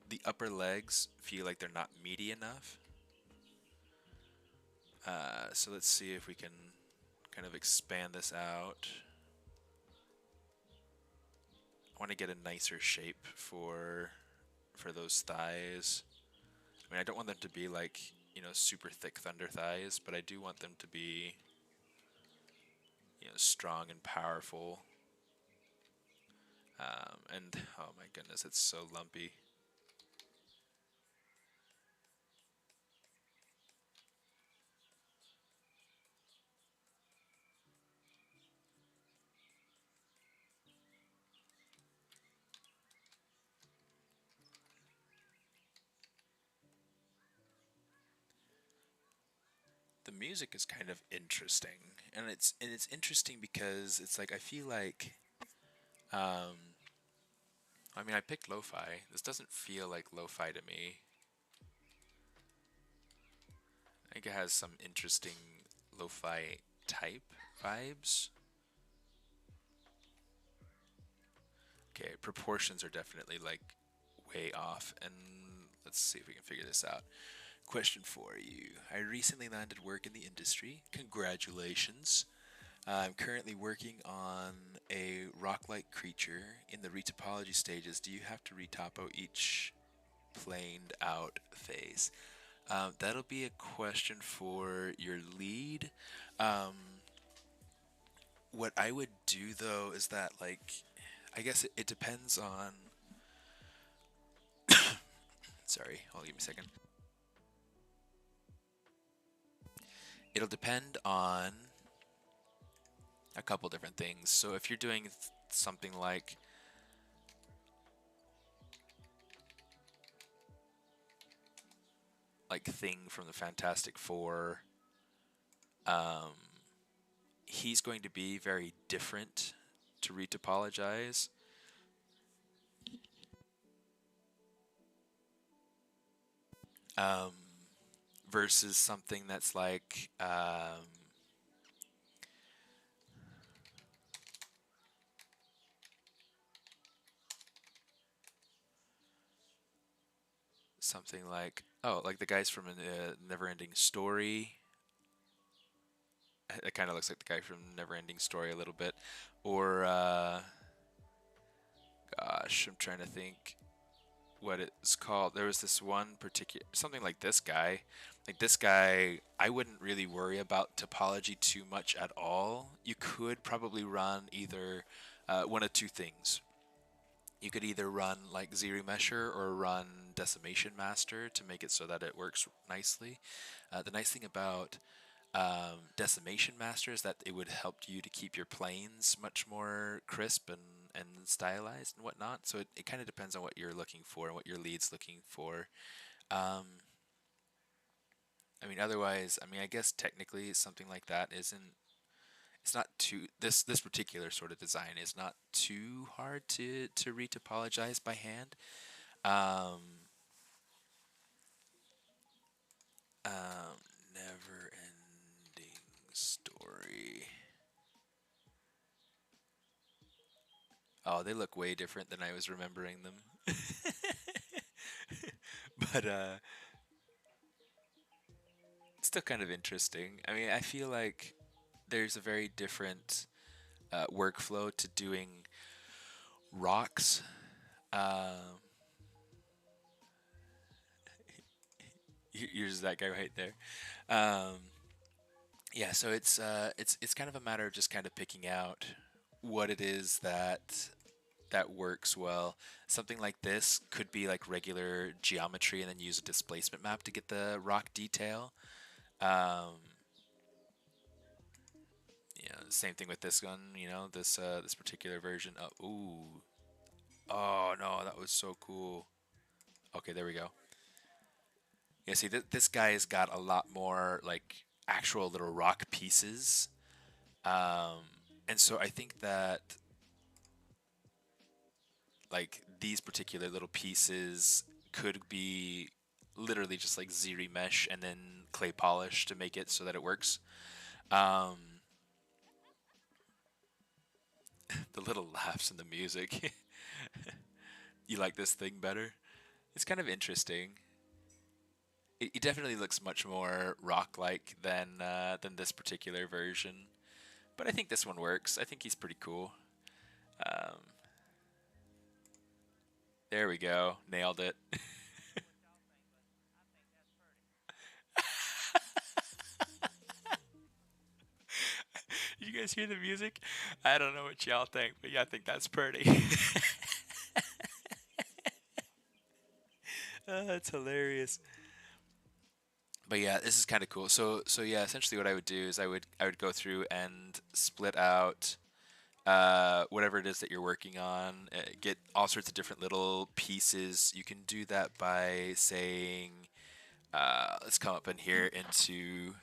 The upper legs feel like they're not meaty enough. So let's see if we can kind of expand this out. I want to get a nicer shape for those thighs. I mean, I don't want them to be like, you know, super thick thunder thighs, but I do want them to be, you know, strong and powerful. And oh my goodness, it's so lumpy. The music is kind of interesting, and it's interesting because it's like I feel like, I mean, I picked lo-fi. This doesn't feel like lo-fi to me. I think it has some interesting lo-fi type vibes. Okay, proportions are definitely like way off, and let's see if we can figure this out. Question for you. I recently landed work in the industry. Congratulations. I'm currently working on a rock-like creature in the retopology stages. Do you have to retopo each planed out face? That'll be a question for your lead. Um, what I would do though is that, like, I guess it depends on. Sorry, hold on, give me a second. It'll depend on a couple different things. So if you're doing something like Thing from the Fantastic Four, um, he's going to be very different to retopologize. Um, versus something that's like something like, oh, like the guys from a Never-Ending Story. It kind of looks like the guy from Never-Ending Story a little bit, or gosh, I'm trying to think what it's called. There was this one particular, something like this guy. Like this guy, I wouldn't really worry about topology too much at all. You could probably run either one of two things. You could either run like ZRemesher or run Decimation Master to make it so that it works nicely. The nice thing about Decimation Master is that it would help you to keep your planes much more crisp and stylized and whatnot. So it kind of depends on what you're looking for and what your lead's looking for. Um, I mean, otherwise, I mean, I guess technically something like that isn't. It's not too. This particular sort of design is not too hard to retopologize by hand. Um, um, Never ending story. Oh, they look way different than I was remembering them. But it's still kind of interesting. I mean, I feel like there's a very different workflow to doing rocks. Um, here's that guy right there. Um, yeah, so it's kind of a matter of just kind of picking out what it is that works well. Something like this could be like regular geometry and then use a displacement map to get the rock detail. Um, yeah, same thing with this one. You know, this particular version. Ooh, oh no, that was so cool. Okay, there we go. Yeah, see, this guy has got a lot more like actual little rock pieces, um, and so I think that like these particular little pieces could be literally just like Z mesh and then clay polish to make it so that it works. Um, the little laughs in the music. You like this thing better? It's kind of interesting. It definitely looks much more rock-like than this particular version, but I think this one works. I think he's pretty cool. Um, There we go. Nailed it. You guys hear the music? I don't know what y'all think, but yeah, I think that's pretty. That's hilarious. But yeah, this is kind of cool. So yeah, essentially what I would do is I would go through and split out whatever it is that you're working on. Get all sorts of different little pieces. You can do that by saying, let's come up in here into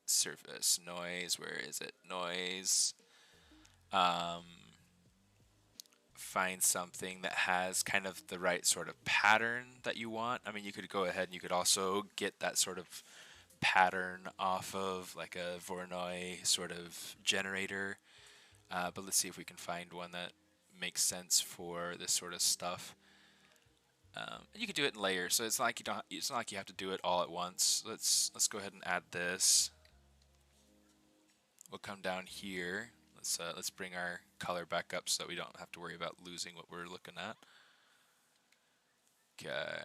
surface noise. Where is it? Noise. Um, find something that has kind of the right sort of pattern that you want. I mean, you could go ahead and you could also get that sort of pattern off of like a Voronoi sort of generator. But let's see if we can find one that makes sense for this sort of stuff. And you can do it in layers, so it's not like you don't. It's not like you have to do it all at once. Let's go ahead and add this. We'll come down here. Let's bring our color back up so that we don't have to worry about losing what we're looking at. Okay.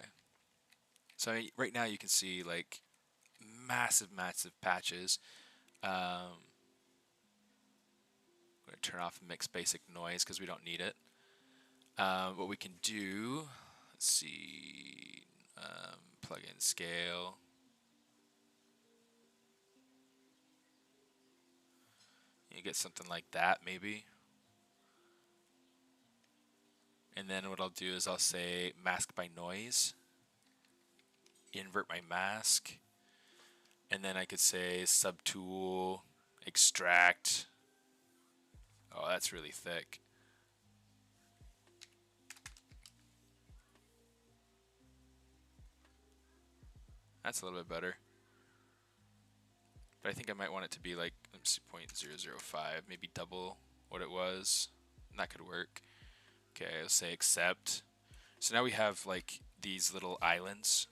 So right now you can see like massive, massive patches. I'm going to turn off mix basic noise because we don't need it. What we can do, let's see, plug in scale. You get something like that maybe. And then what I'll do is I'll say mask by noise, invert my mask, and then I could say subtool, extract. Oh, that's really thick. That's a little bit better. But I think I might want it to be like, let's see, 0.005, maybe double what it was. And that could work. Okay, let's say accept. So now we have like these little islands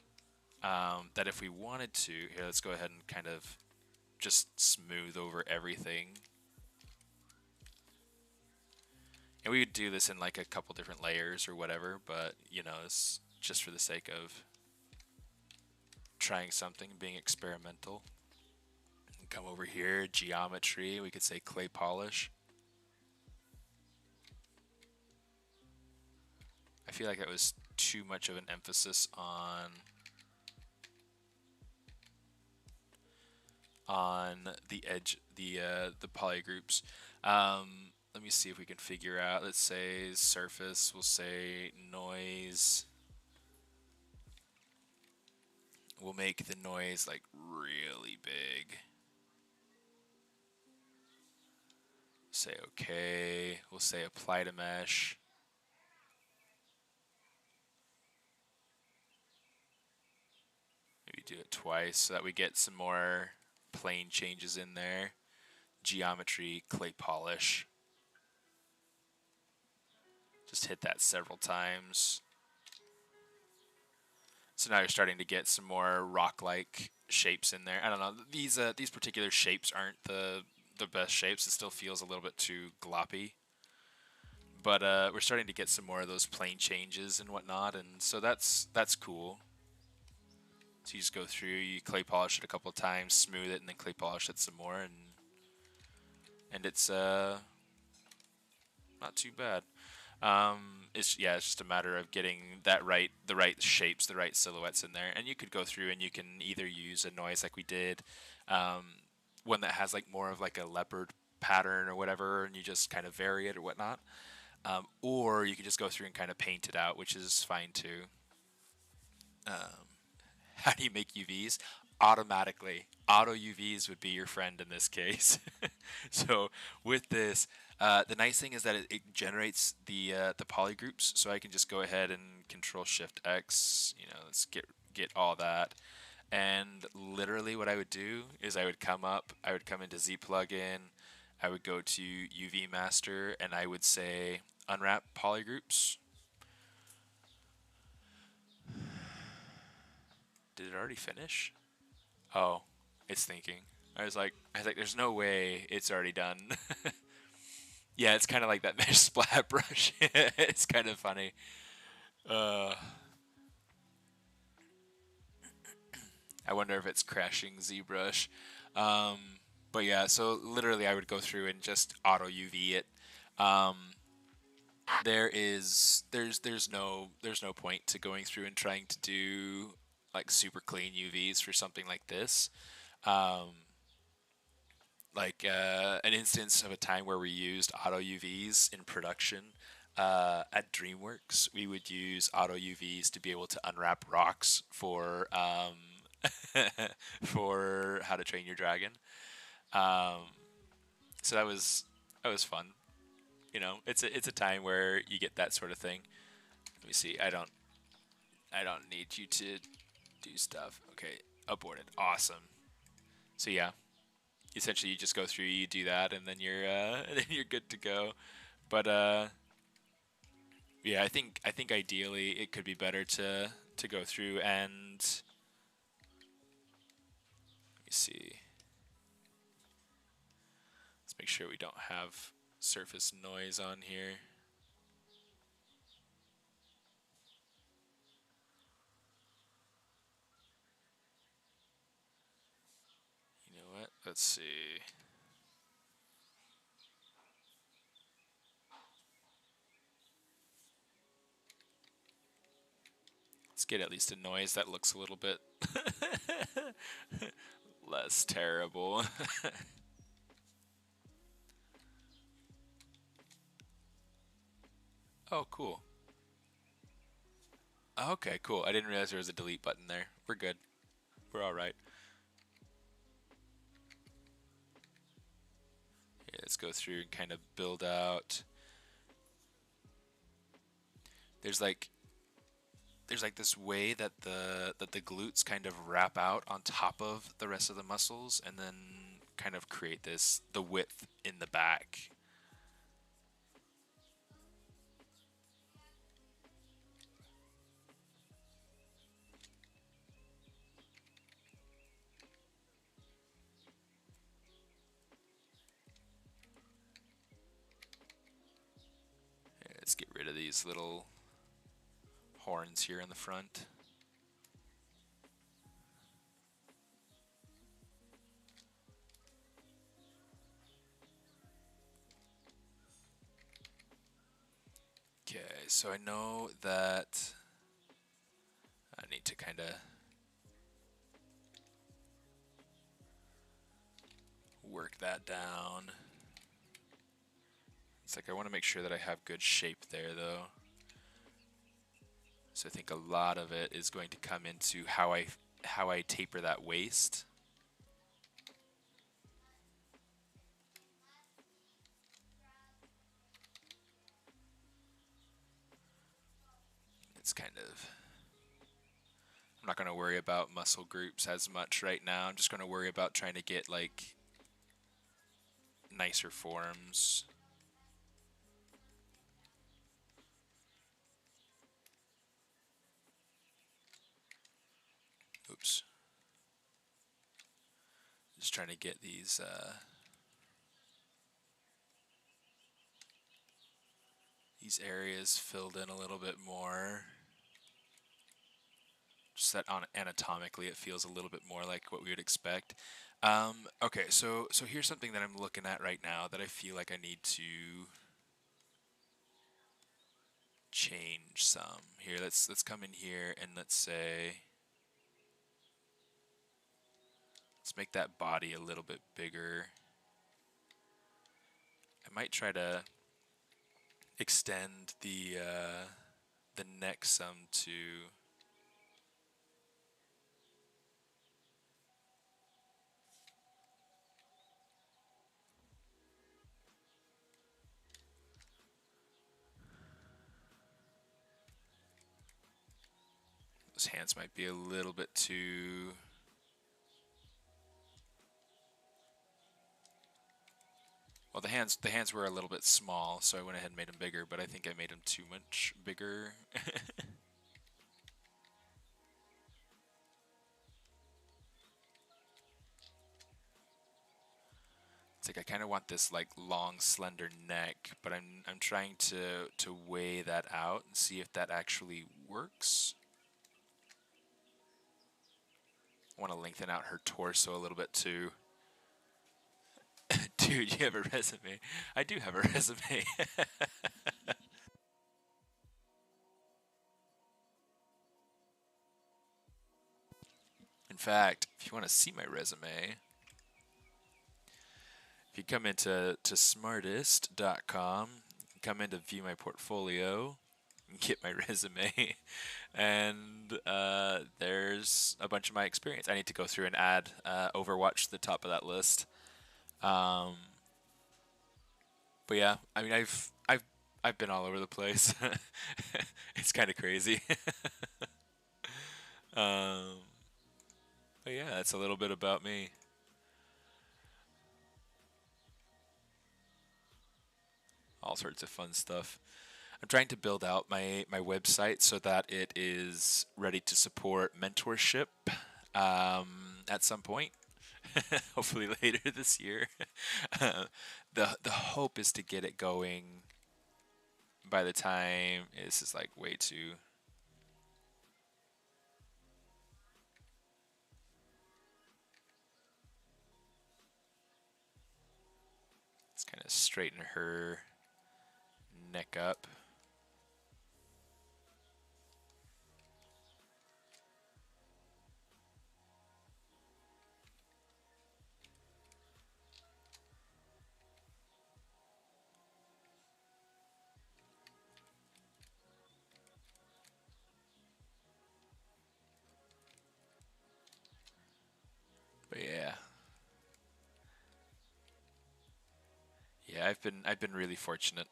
that if we wanted to, here, let's go ahead and kind of just smooth over everything. And we would do this in like a couple different layers or whatever, but you know, it's just for the sake of trying something, being experimental. And come over here, geometry, we could say clay polish. I feel like that was too much of an emphasis on the edge, the polygroups. Let me see if we can figure out. Let's say surface. We'll say noise. We'll make the noise like really big. Say okay. We'll say apply to mesh. Maybe do it twice so that we get some more plane changes in there. Geometry, clay polish. Just hit that several times. So now you're starting to get some more rock-like shapes in there. I don't know. These particular shapes aren't the best shapes. It still feels a little bit too gloppy. But we're starting to get some more of those plane changes and whatnot, and so that's cool. So you just go through, you clay polish it a couple of times, smooth it, and then clay polish it some more, and it's not too bad. It's just a matter of getting the right shapes, the right silhouettes in there, and you could go through and you can either use a noise like we did, one that has like more of like a leopard pattern or whatever, and you just kind of vary it or whatnot, or you can just go through and kind of paint it out, which is fine too. How do you make UVs? Automatically. Auto UVs would be your friend in this case. So with this, the nice thing is that it generates the polygroups, so I can just go ahead and Control Shift X. You know, let's get all that. And literally, what I would do is I would come into Z plugin, I would go to UV Master, and I would say Unwrap Polygroups. Did it already finish? Oh, it's thinking. I was like, there's no way it's already done. Yeah, it's kind of like that mesh splat brush. It's kind of funny. Uh, I wonder if it's crashing ZBrush. Um, but yeah, so literally I would go through and just auto UV it. Um, there's no point to going through and trying to do like super clean UVs for something like this. Um, an instance of a time where we used auto UVs in production. At DreamWorks, we would use auto UVs to be able to unwrap rocks for for How to Train Your Dragon. Um, so that was fun. You know, it's a time where you get that sort of thing. Let me see. I don't need you to do stuff. Okay, aborted. Awesome. So yeah, essentially you just go through, you do that, and then you're then you're good to go. But yeah, I think ideally it could be better to go through and let me see. Let's make sure we don't have surface noise on here. You know what? Let's see. Let's get at least a noise that looks a little bit less terrible. Oh, cool. Okay, cool. I didn't realize there was a delete button there. We're good. We're all right. Yeah, let's go through and kind of build out. There's like this way that the glutes kind of wrap out on top of the rest of the muscles and then kind of create the width in the back. Yeah, let's get rid of these little horns here in the front. Okay, so I know that I need to kind of work that down. It's like I want to make sure that I have good shape there though. So I think a lot of it is going to come into how I taper that waist. It's kind of, I'm not going to worry about muscle groups as much right now. I'm just going to worry about trying to get like nicer forms. Oops. Just trying to get these areas filled in a little bit more. Just that anatomically it feels a little bit more like what we would expect. Okay, so here's something that I'm looking at right now that I feel like I need to change some. Here, let's come in here and let's make that body a little bit bigger. I might try to extend the neck some too. Those hands might be a little bit too. Well, the hands were a little bit small, so I went ahead and made them bigger, but I think I made them too much bigger. It's like I kind of want this like long, slender neck, but I'm trying to weigh that out and see if that actually works. I want to lengthen out her torso a little bit too. Dude, you have a resume. I do have a resume. In fact, if you want to see my resume, if you come into smartist.com, you can come in to view my portfolio, and get my resume, and there's a bunch of my experience. I need to go through and add Overwatch to the top of that list. Um, but yeah, I mean, I've been all over the place. It's kind of crazy. um, but yeah, that's a little bit about me. All sorts of fun stuff. I'm trying to build out my website so that it is ready to support mentorship at some point. Hopefully later this year. The hope is to get it going by the time this is like way too. Let's kind of straighten her neck up. But yeah. Yeah, I've been really fortunate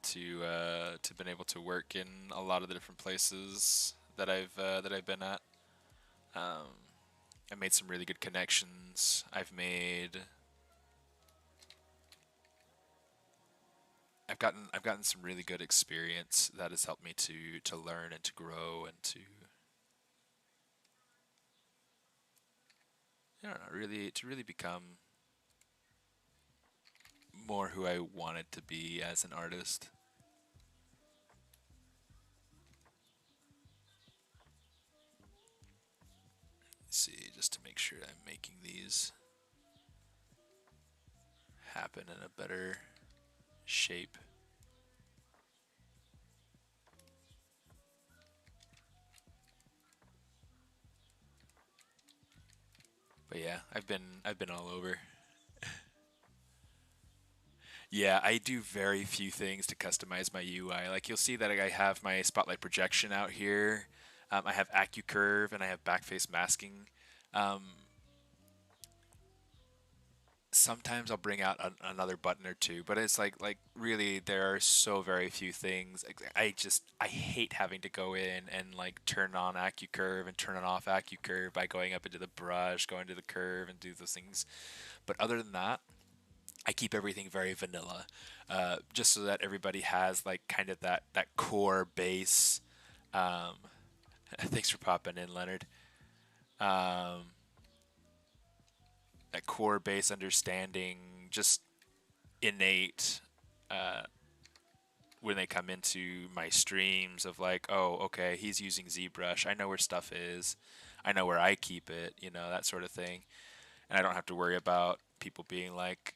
to been able to work in a lot of the different places that I've been at. Um, I made some really good connections. I've gotten some really good experience that has helped me to learn and to grow and to I don't know, really become more who I wanted to be as an artist. Let's see, just to make sure I'm making these happen in a better shape. But yeah, I've been all over. Yeah, I do very few things to customize my UI. Like you'll see that I have my spotlight projection out here. I have AccuCurve and I have backface masking. Um, Sometimes I'll bring out another button or two, but it's like really there are so very few things. I hate having to go in and like turn on AccuCurve and turn it off AccuCurve by going up into the brush, going to the curve and do those things. But other than that, I keep everything very vanilla, just so that everybody has like kind of that core base. Um, Thanks for popping in, Leonard. Um, that core base understanding, just innate uh, when they come into my streams of like, oh, okay, he's using ZBrush. I know where stuff is. I know where I keep it. That sort of thing, and I don't have to worry about people being like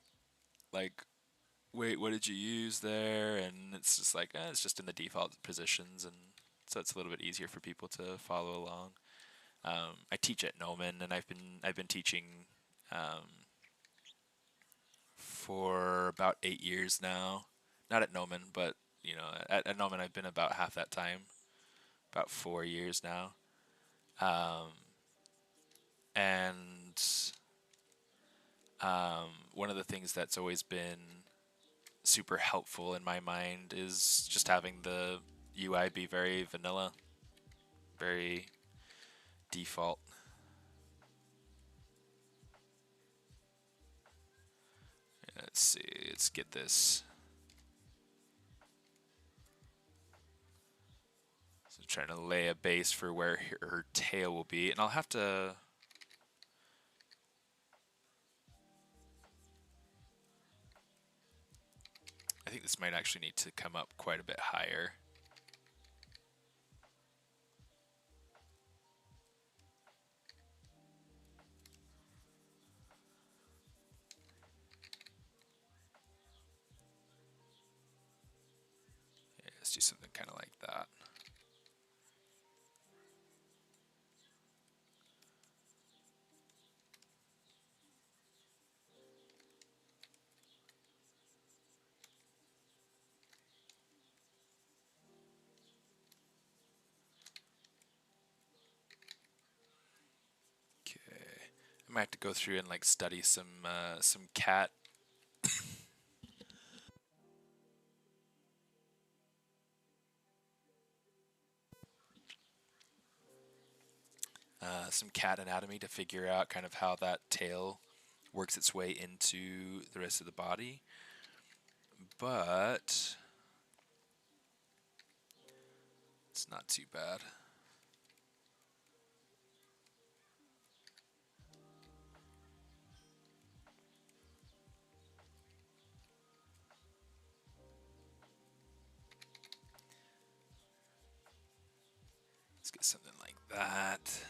wait, what did you use there? And it's just like, it's just in the default positions, and so it's a little bit easier for people to follow along. I teach at Noman, and I've been teaching for about 8 years now. Not at Noman, but at Noman I've been about half that time, about 4 years now. Um, and one of the things that's always been super helpful in my mind is just having the UI be very vanilla, very default. Let's see, let's get this. So trying to lay a base for where her tail will be, and I'll have to. think this might actually need to come up quite a bit higher. Yeah, let's do something kind of like that. I might have to go through and like study some cat anatomy to figure out kind of how that tail works its way into the rest of the body. But it's not too bad. Let's get something like that.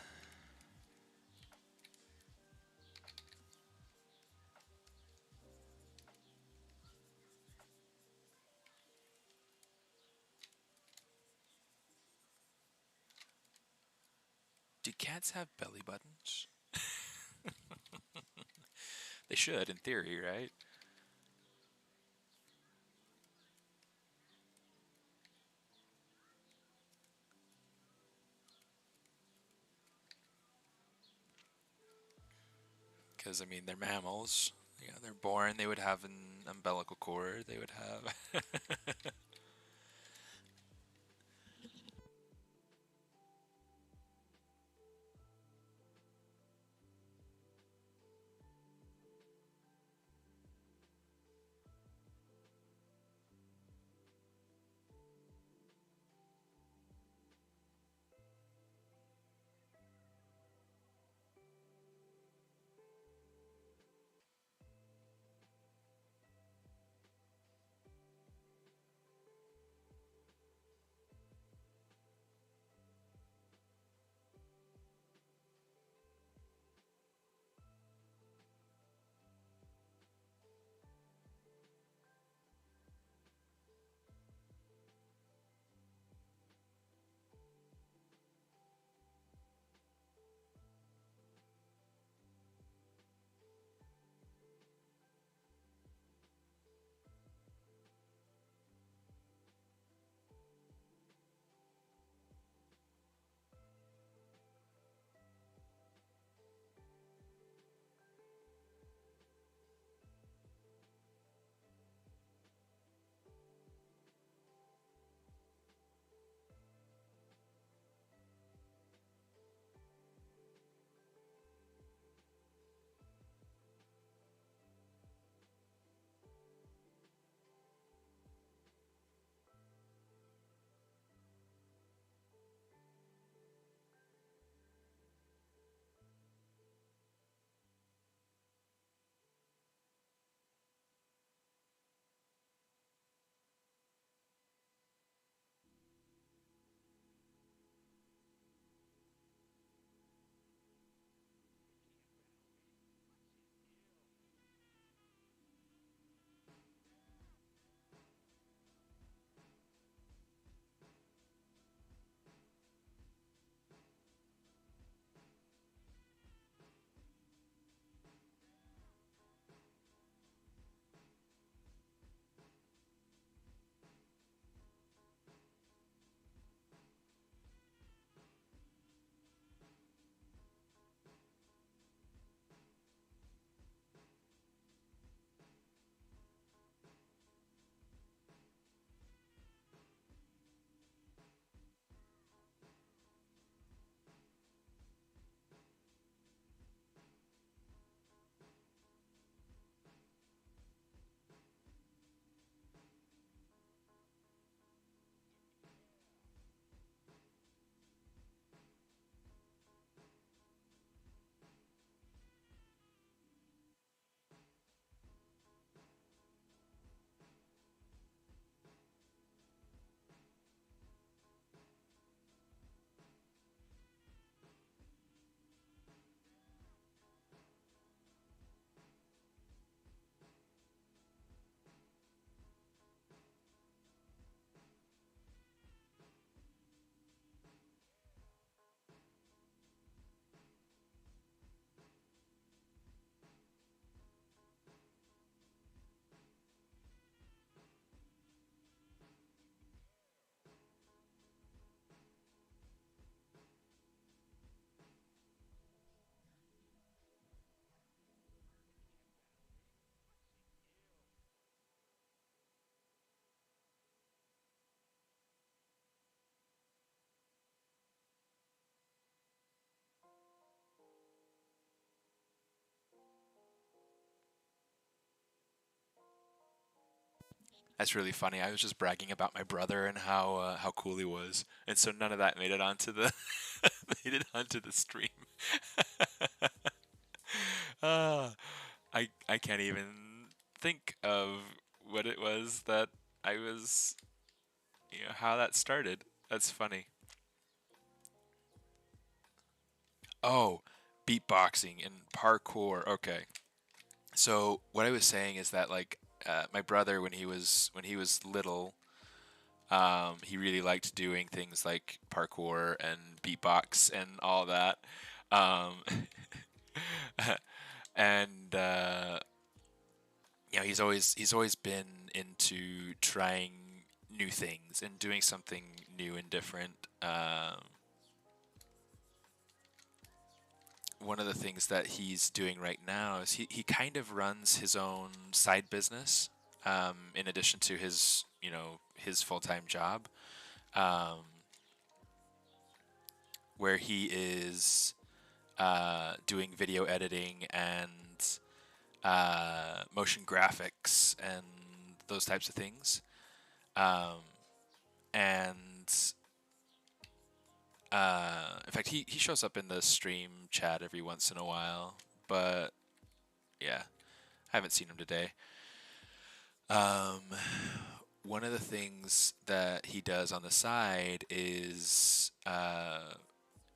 Do cats have belly buttons? They should, in theory, right? Because, I mean, they're mammals. You know, they're born, they would have an umbilical cord, they would have... That's really funny. I was just bragging about my brother and how cool he was, and so none of that made it onto the made it onto the stream. uh, I can't even think of what it was that I was, how that started. That's funny. Oh, beatboxing and parkour. Okay. So what I was saying is that like my brother when he was little, he really liked doing things like parkour and beatbox and all that. Um, and he's always been into trying new things and doing something new and different. One of the things that he's doing right now is he kind of runs his own side business, in addition to his full-time job, um, where he is doing video editing and motion graphics and those types of things. Um, and in fact, he shows up in the stream chat every once in a while, but yeah, I haven't seen him today. Um, one of the things that he does on the side is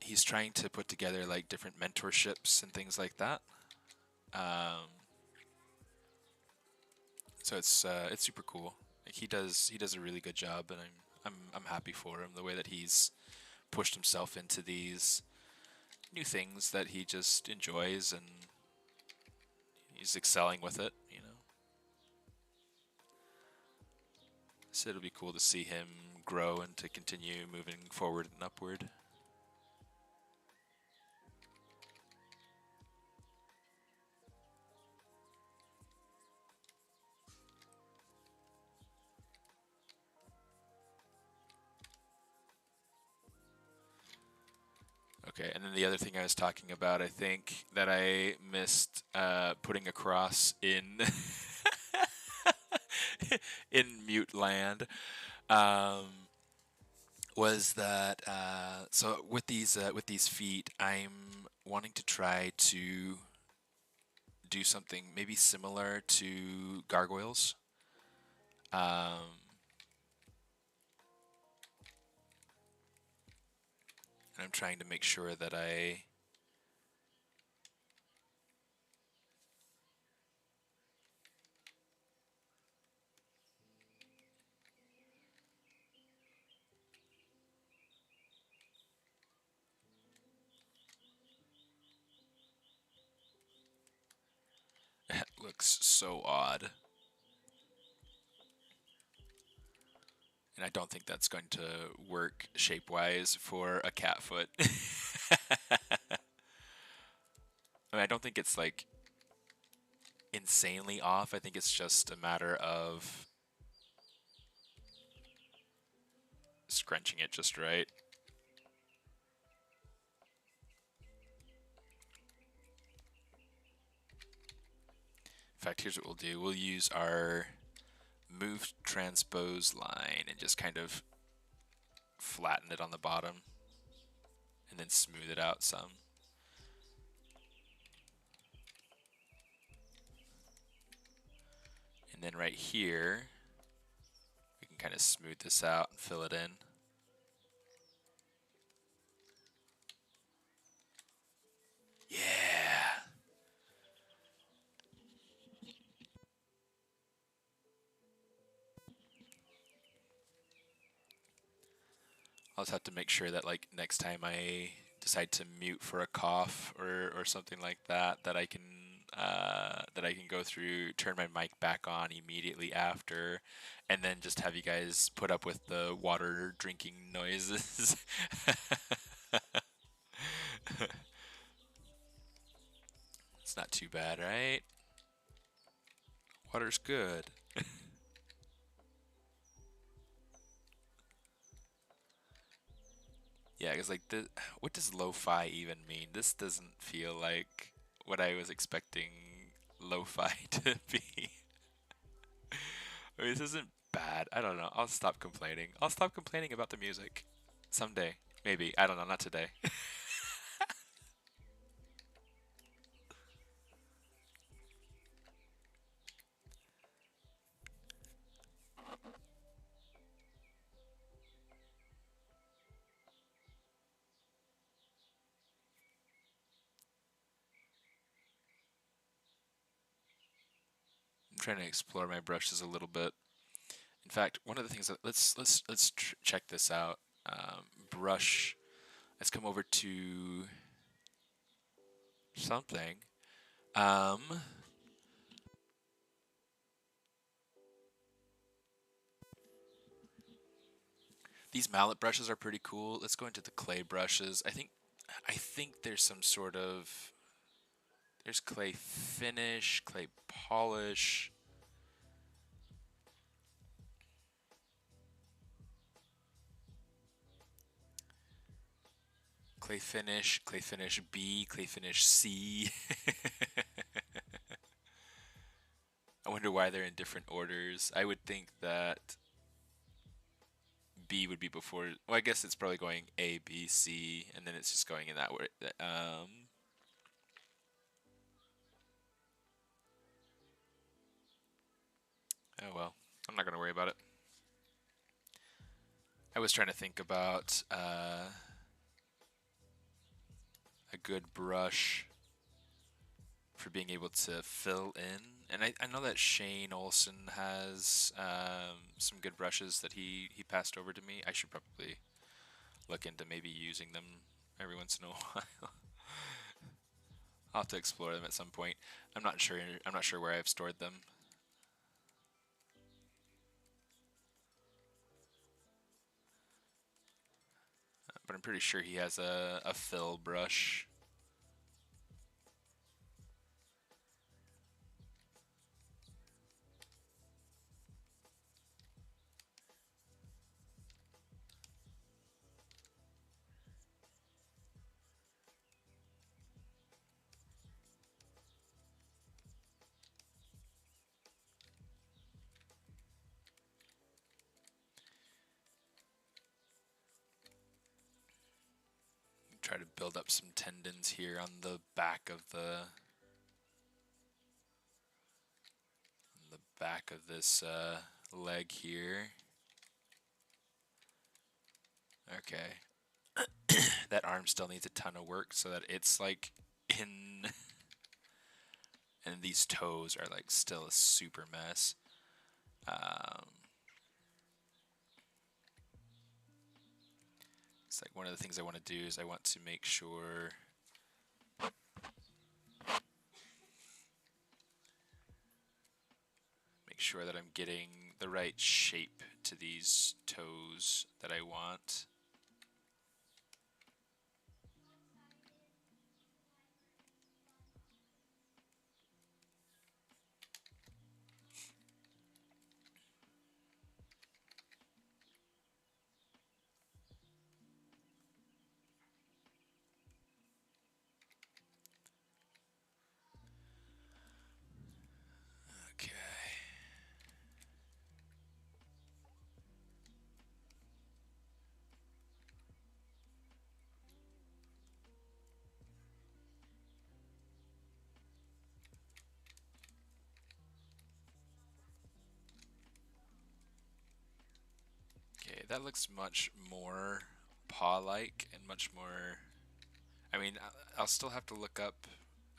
he's trying to put together like different mentorships and things like that. Um, so it's super cool. Like he does a really good job, and I'm happy for him the way that he's pushed himself into these new things that he just enjoys, and he's excelling with it. So it'll be cool to see him grow and to continue moving forward and upward. Okay, and then the other thing I was talking about, I think that I missed putting across in in mute land, um, was that so with these feet, I'm wanting to try to do something maybe similar to gargoyles. Um, and I'm trying to make sure that I it looks so odd. And I don't think that's going to work shape-wise for a cat foot. I mean, I don't think it's like insanely off. I think it's just a matter of scrunching it just right. In fact, here's what we'll do. We'll use our move transpose line and just kind of flatten it on the bottom and then smooth it out some. And then right here, we can kind of smooth this out and fill it in. Yeah. I'll just have to make sure that like next time I decide to mute for a cough or something like that, that I can go through, turn my mic back on immediately after, and then just have you guys put up with the water drinking noises. It's not too bad, right? Water's good. Yeah, because like, what does lo-fi even mean? This doesn't feel like what I was expecting lo-fi to be. I mean, this isn't bad. I don't know. I'll stop complaining. I'll stop complaining about the music. Someday. Maybe. I don't know. Not today. I'm trying to explore my brushes a little bit. In fact, one of the things that let's check this out. Brush. Let's come over to something. Um, these mallet brushes are pretty cool. Let's go into the clay brushes. I think there's some sort of there's clay finish, clay polish. Clay finish B, clay finish C. I wonder why they're in different orders. I would think that B would be before. Well, I guess it's probably going A, B, C, and then it's just going in that way. Oh well, I'm not gonna worry about it. I was trying to think about a good brush for being able to fill in. And I know that Shane Olson has some good brushes that he passed over to me. I should probably look into maybe using them every once in a while. I'll have to explore them at some point. I'm not sure. I'm not sure where I've stored them. But I'm pretty sure he has a fill brush. Try to build up some tendons here on the back of this leg here. Okay. That arm still needs a ton of work so that it's like in and these toes are like still a super mess. It's like one of the things I want to do is I want to make sure that I'm getting the right shape to these toes that I want. Okay. Okay, that looks much more paw-like and much more. I mean, I'll still have to look up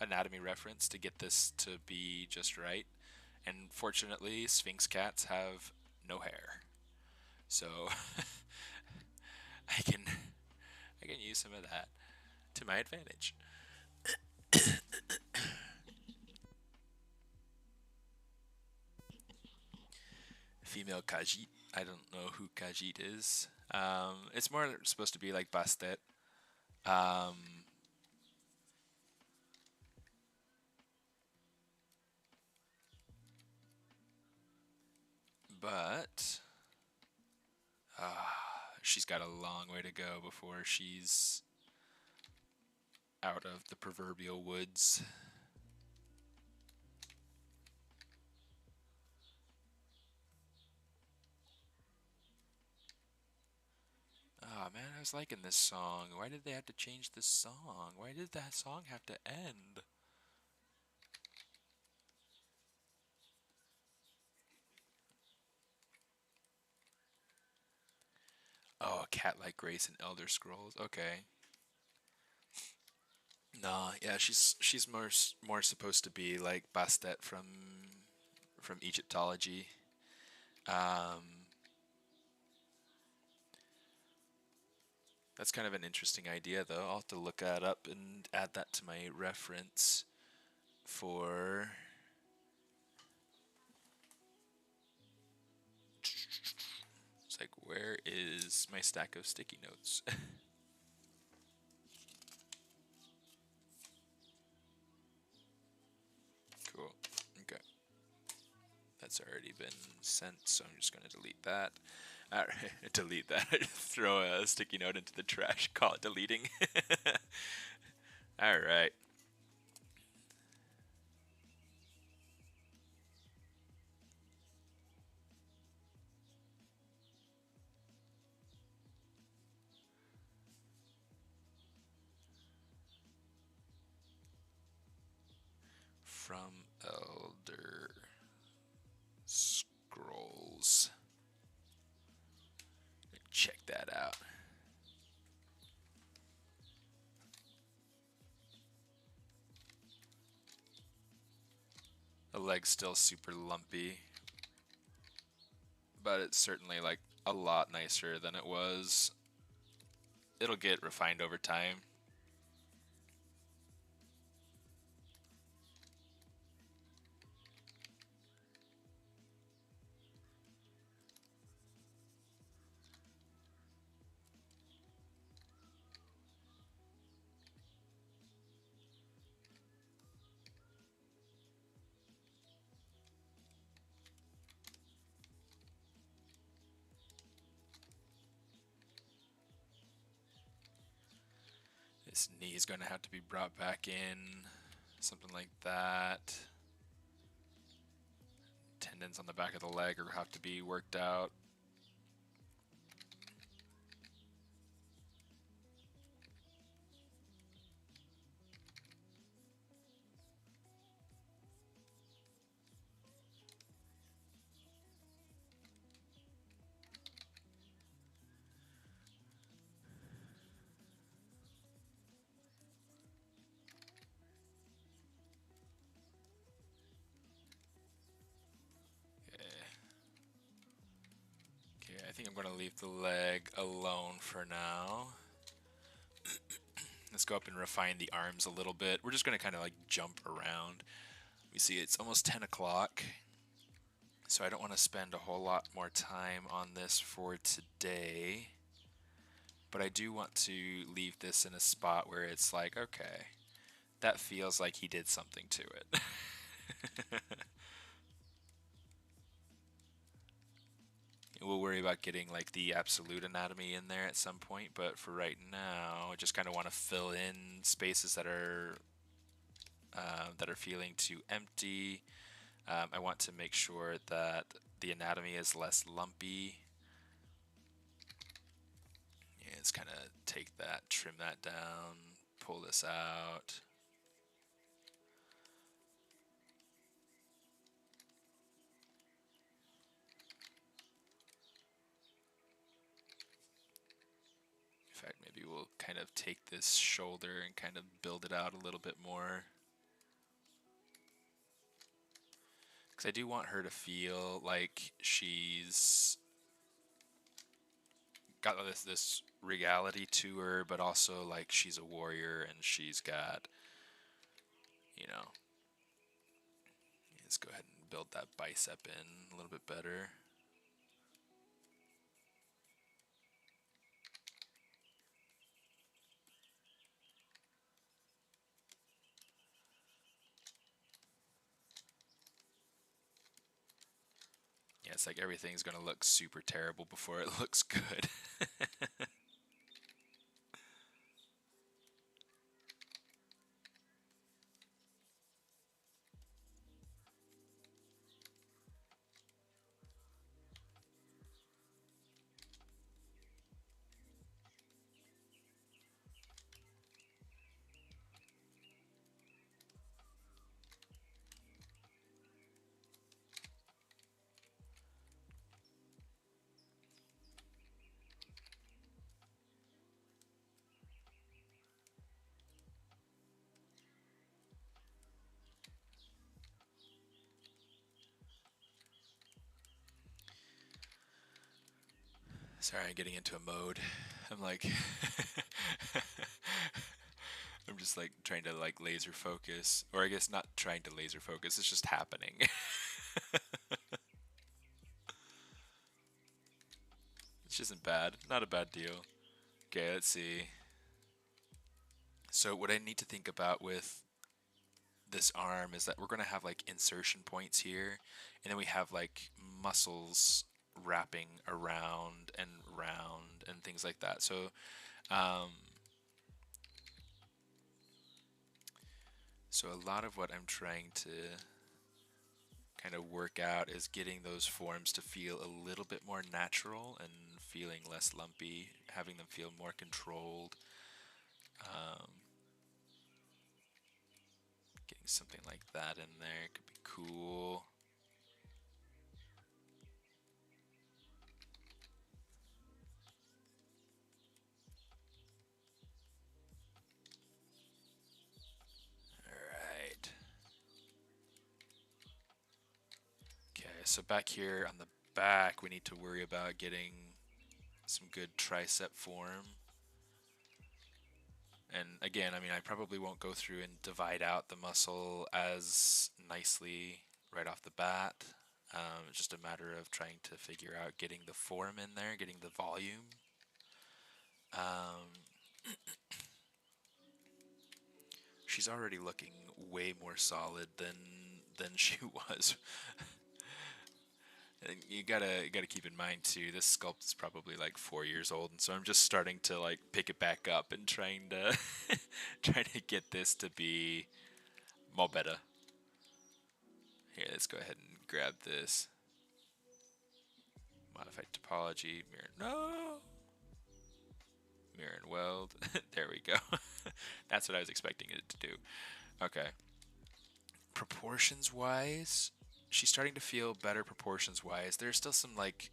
anatomy reference to get this to be just right. And fortunately, Sphinx cats have no hair, so I can use some of that to my advantage. Female Khajiit. I don't know who Khajiit is. It's more supposed to be like Bastet. Um, but she's got a long way to go before she's out of the proverbial woods. I was liking this song. Why did they have to change this song? Why did that song have to end? Oh, Cat Like Grace in Elder Scrolls. Okay. Nah, yeah, she's more supposed to be like Bastet from Egyptology. Um, that's kind of an interesting idea, though. I'll have to look that up and add that to my reference for. It's like, where is my stack of sticky notes? Cool. Okay. That's already been sent, so I'm just going to delete that. Alright, delete that. Throw a sticky note into the trash, call it deleting. Alright. From Elder Scrolls. Check that out. The leg's still super lumpy, but it's certainly like a lot nicer than it was. It'll get refined over time. This knee is going to have to be brought back in, something like that. Tendons on the back of the leg are have to be worked out. Okay, I think I'm going to leave the leg alone for now. Let's go up and refine the arms a little bit. We're just going to kind of like jump around. We see it's almost 10 o'clock, so I don't want to spend a whole lot more time on this for today. But I do want to leave this in a spot where it's like, okay, that feels like he did something to it. We'll worry about getting like the absolute anatomy in there at some point, but for right now, I just kind of want to fill in spaces that are feeling too empty. I want to make sure that the anatomy is less lumpy. Yeah, let's kind of take that, trim that down, pull this out. In fact, maybe we'll kind of take this shoulder and kind of build it out a little bit more. Because I do want her to feel like she's got this regality to her, but also like she's a warrior and she's got, you know, let's go ahead and build that bicep in a little bit better. Yeah, it's like everything's gonna look super terrible before it looks good. Sorry, I'm getting into a mode. I'm like, I'm just like trying to like laser focus, or I guess not trying to laser focus. It's just happening. Which isn't bad. Not a bad deal. Okay, let's see. So what I need to think about with this arm is that we're going to have like insertion points here, and then we have like muscles wrapping around and round and things like that. Um, so a lot of what I'm trying to kind of work out is getting those forms to feel a little bit more natural and feeling less lumpy, having them feel more controlled. Um, Getting something like that in there could be cool. Alright. Okay, so back here on the back, we need to worry about getting some good tricep form. And again, I mean, I probably won't go through and divide out the muscle as nicely right off the bat. It's just a matter of trying to figure out getting the form in there, getting the volume. She's already looking way more solid than she was. And you gotta keep in mind too, this sculpt is probably like 4 years old, and so I'm just starting to like pick it back up and trying to trying to get this to be more better. Here, let's go ahead and grab this. Modified topology, mirror, no! Mirror and weld. There we go. That's what I was expecting it to do. Okay. Proportions wise, she's starting to feel better proportions wise. There's still some like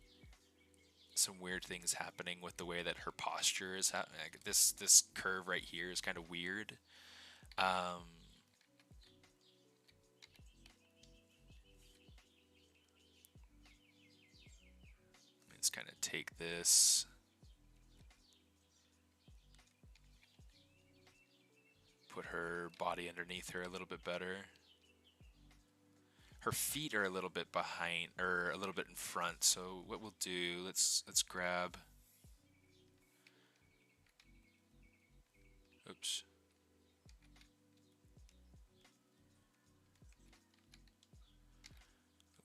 some weird things happening with the way that her posture is happening. Like this curve right here is kind of weird. Let's kind of take this. Put her body underneath her a little bit better. Her feet are a little bit behind, or a little bit in front. So what we'll do, let's grab. Oops.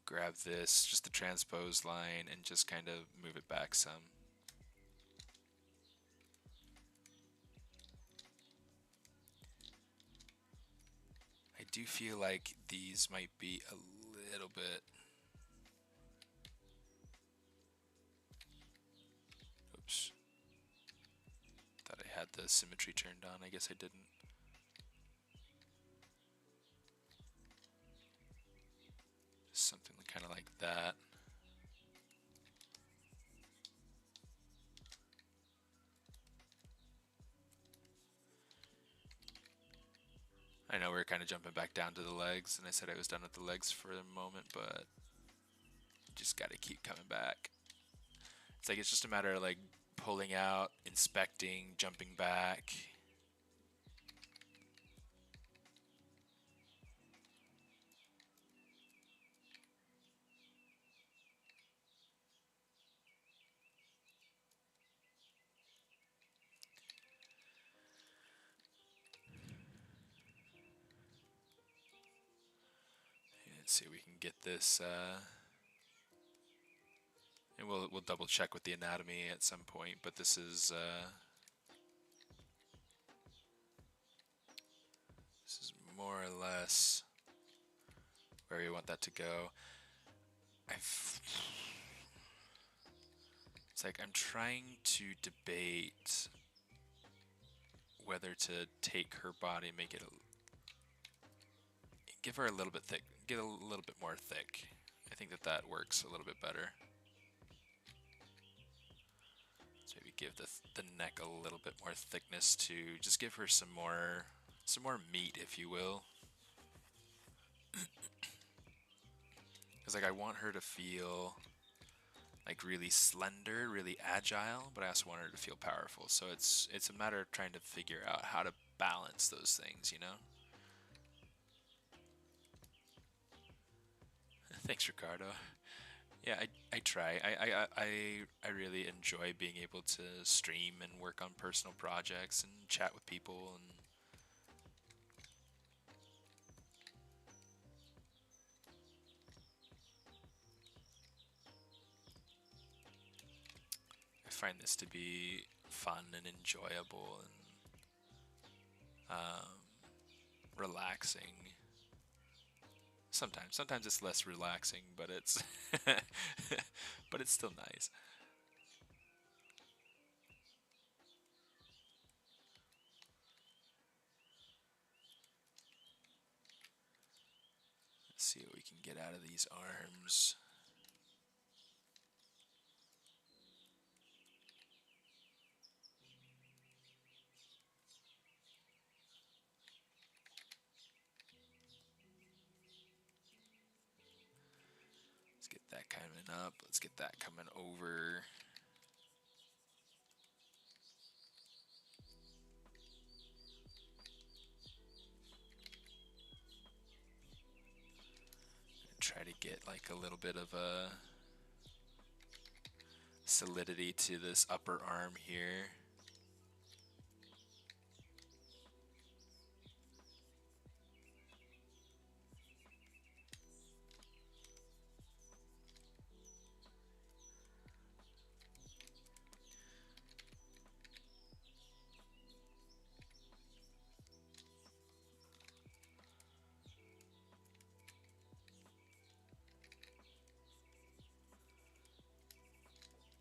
Grab this, just the transpose line, and just kind of move it back some. I do feel like these might be a little bit. Oops. Thought I had the symmetry turned on. I guess I didn't. Just something kind of like that. I know we're kind of jumping back down to the legs, and I said I was done with the legs for a moment, but just got to keep coming back. It's like it's just a matter of like pulling out, inspecting, jumping back. Let's see if we can get this. And we'll double check with the anatomy at some point, but this is more or less where we want that to go. It's like I'm trying to debate whether to take her body, make it give her a little bit thick, get a little bit more thick. I think that works a little bit better. So maybe give the neck a little bit more thickness to just give her some more meat, if you will. Because like I want her to feel like really slender, really agile, but I also want her to feel powerful. So it's a matter of trying to figure out how to balance those things, you know? Thanks, Ricardo. Yeah, I try. I really enjoy being able to stream and work on personal projects and chat with people, and I find this to be fun and enjoyable and relaxing. Sometimes it's less relaxing, but it's but it's still nice. Let's see what we can get out of these arms. Let's get that coming up. Let's get that coming over. Try to get like a little bit of a solidity to this upper arm here.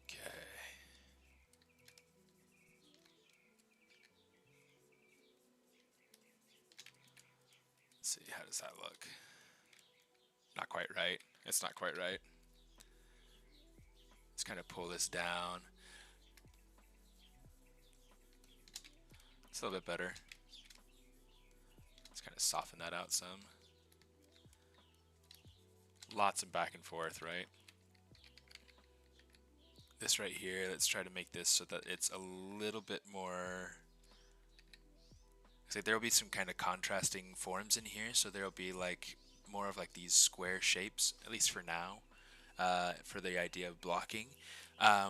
Okay. Let's see, how does that look? Not quite right. It's not quite right. Let's kind of pull this down. It's a little bit better. Let's kind of soften that out some. Lots of back and forth, right? This right here, let's try to make this so that it's a little bit more. So there will be some kind of contrasting forms in here, so there will be like more of like these square shapes, at least for now, for the idea of blocking,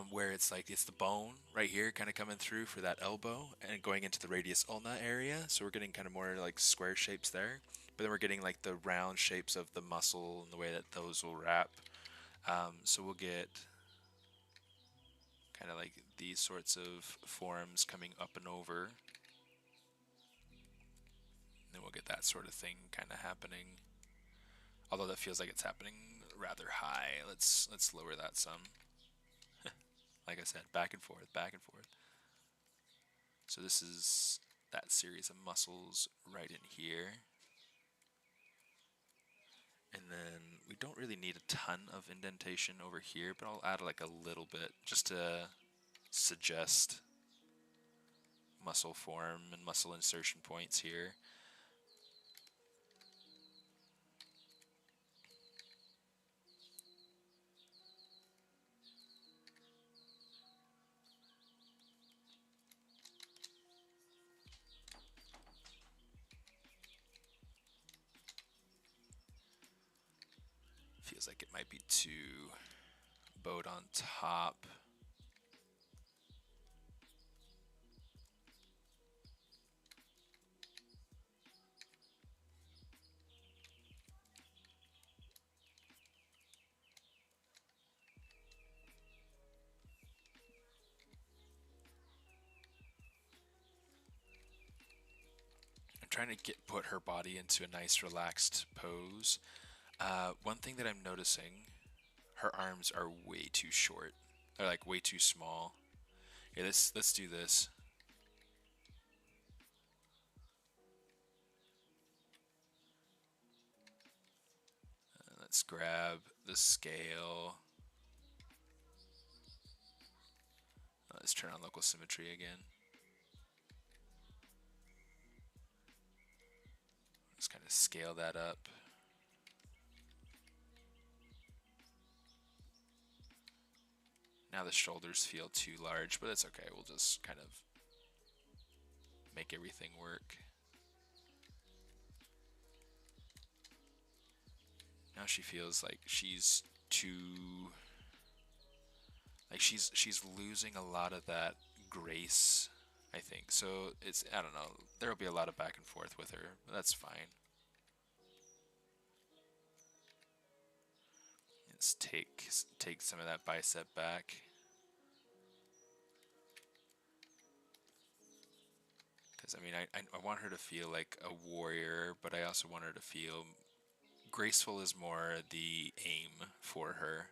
where it's like it's the bone right here kind of coming through for that elbow and going into the radius ulna area, so we're getting kind of more like square shapes there, but then we're getting like the round shapes of the muscle and the way that those will wrap. So we'll get kind of like these sorts of forms coming up and over. Then we'll get that sort of thing kind of happening. Although that feels like it's happening rather high. Let's lower that some. Like I said, back and forth, back and forth. So this is that series of muscles right in here. And then we don't really need a ton of indentation over here, but I'll add like a little bit just to suggest muscle form and muscle insertion points here. Feels like it might be too bowed on top. I'm trying to put her body into a nice relaxed pose. One thing that I'm noticing, her arms are way too short. They're like way too small. Okay, let's do this. Let's grab the scale. Let's turn on local symmetry again. Let's kind of scale that up. Now the shoulders feel too large, but it's okay. We'll just kind of make everything work. Now she feels like she's too, like she's losing a lot of that grace, I think. So it's, I don't know, there'll be a lot of back and forth with her, but that's fine. Let's take some of that bicep back. Because I mean, I want her to feel like a warrior, but I also want her to feel graceful is more the aim for her.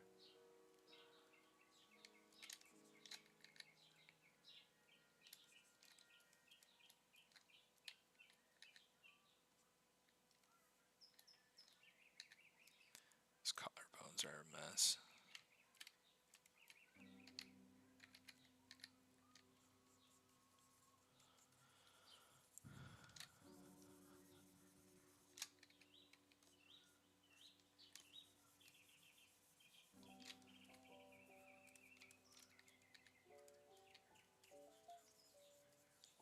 These collarbones are a mess.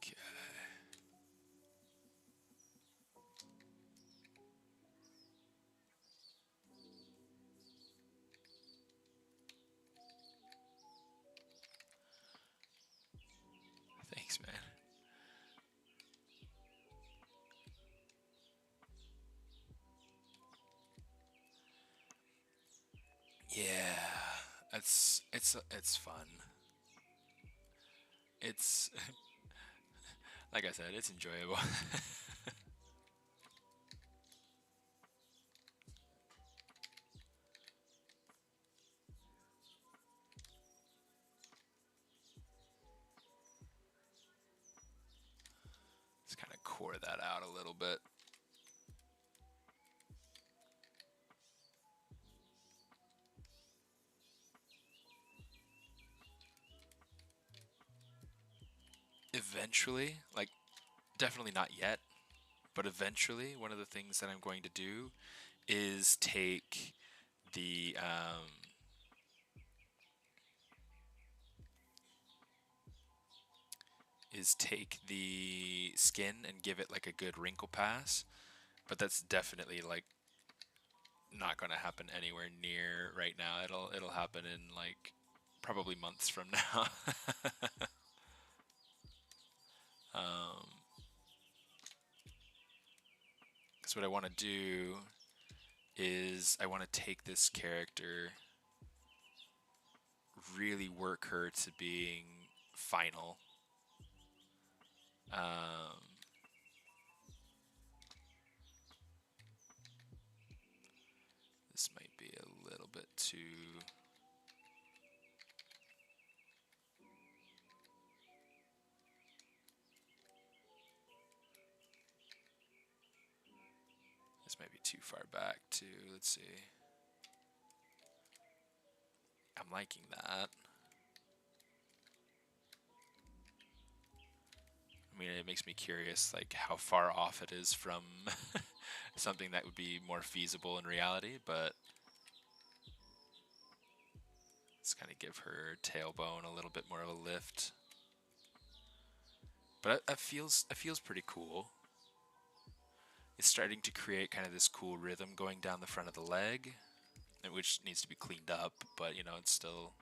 Okay. Thanks, man. Yeah, it's fun. It's like I said, it's enjoyable. Let's kind of core that out a little bit. Eventually, like definitely not yet, but eventually one of the things that I'm going to do is take the skin and give it like a good wrinkle pass, but that's definitely like not going to happen anywhere near right now. It'll happen in like probably months from now. Because what I want to do is I want to take this character, really work her to being final. This might be a little bit too... This might be too far back too. Let's see. I'm liking that. I mean, it makes me curious, like how far off it is from something that would be more feasible in reality, but let's kind of give her tailbone a little bit more of a lift. But it feels pretty cool. It's starting to create kind of this cool rhythm going down the front of the leg, which needs to be cleaned up, but you know, it's still...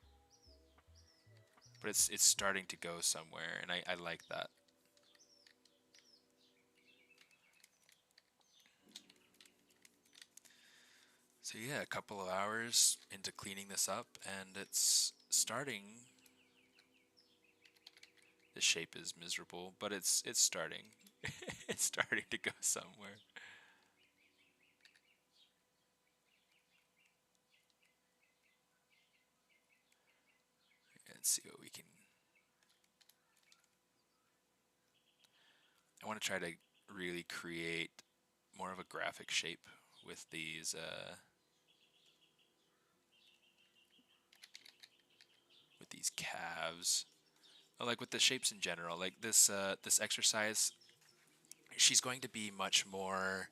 But it's starting to go somewhere, and I like that. So yeah, a couple of hours into cleaning this up, and it's starting... The shape is miserable, but it's starting. It's starting to go somewhere. Let's see what we can... I want to try to really create more of a graphic shape with these calves. Like with the shapes in general, like this this exercise, she's going to be much more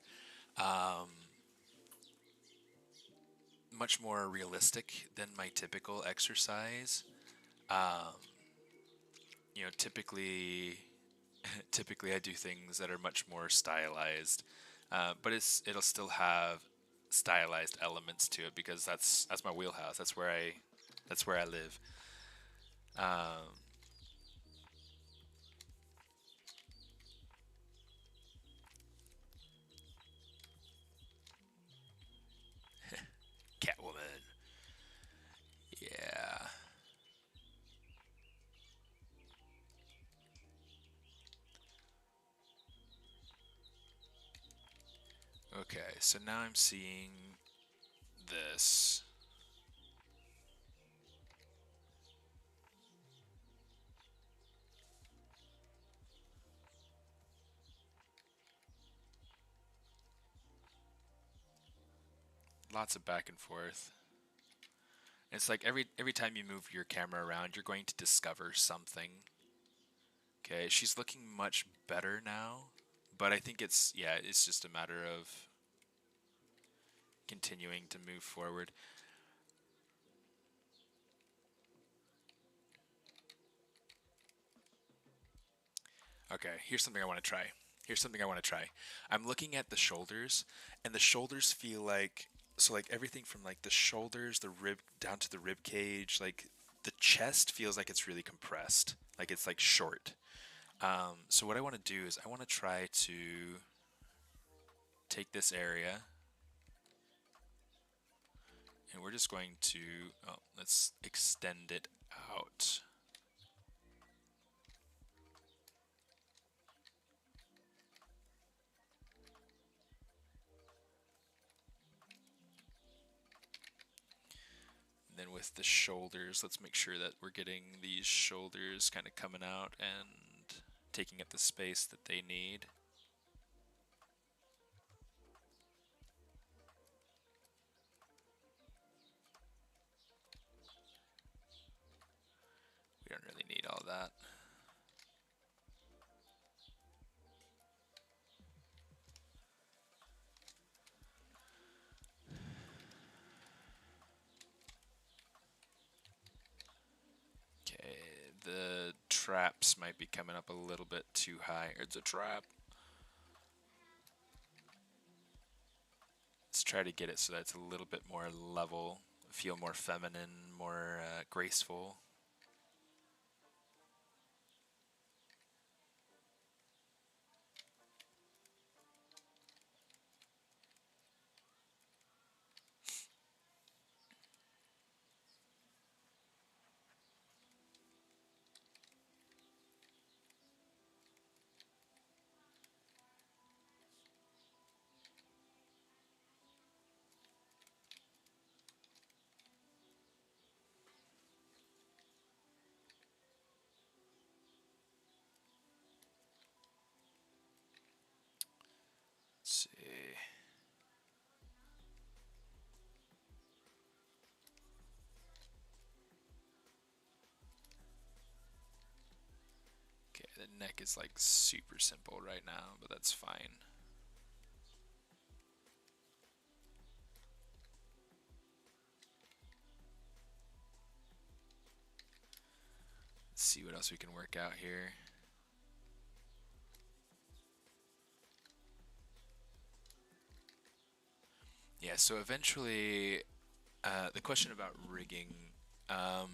realistic than my typical exercise. Um, you know, typically I do things that are much more stylized, but it'll still have stylized elements to it because that's my wheelhouse. That's where I live. Um, Catwoman. Yeah. Okay, so now I'm seeing this. Lots of back and forth. It's like every time you move your camera around, you're going to discover something. Okay, she's looking much better now, but I think it's just a matter of continuing to move forward. Okay, here's something I want to try. Here's something I want to try. I'm looking at the shoulders, and the shoulders feel like like everything from like the shoulders, the rib down to the rib cage, like the chest feels like it's really compressed, like it's like short. So what I want to do is I want to try to take this area, and we're just going to let's extend it out. And then with the shoulders, let's make sure that we're getting these shoulders kind of coming out and taking up the space that they need. We don't really need all that. Okay, the traps might be coming up a little bit too high. It's a trap. Let's try to get it so that it's a little bit more level, feel more feminine, more graceful. Let's see. Okay, the neck is like super simple right now, but that's fine. Let's see what else we can work out here. Yeah, so eventually, the question about rigging, um,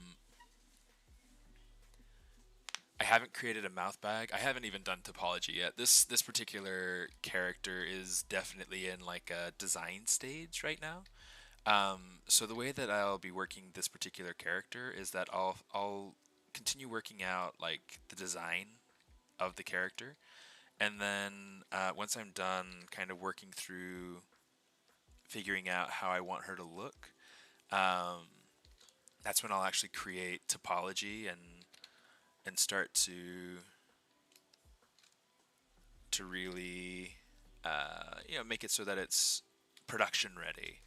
I haven't created a mouth bag. I haven't even done topology yet. This particular character is definitely in like a design stage right now. So the way that I'll be working this particular character is that I'll continue working out like the design of the character, and then once I'm done, kind of working through figuring out how I want her to look, um, that's when I'll actually create topology and start to really make it so that it's production ready.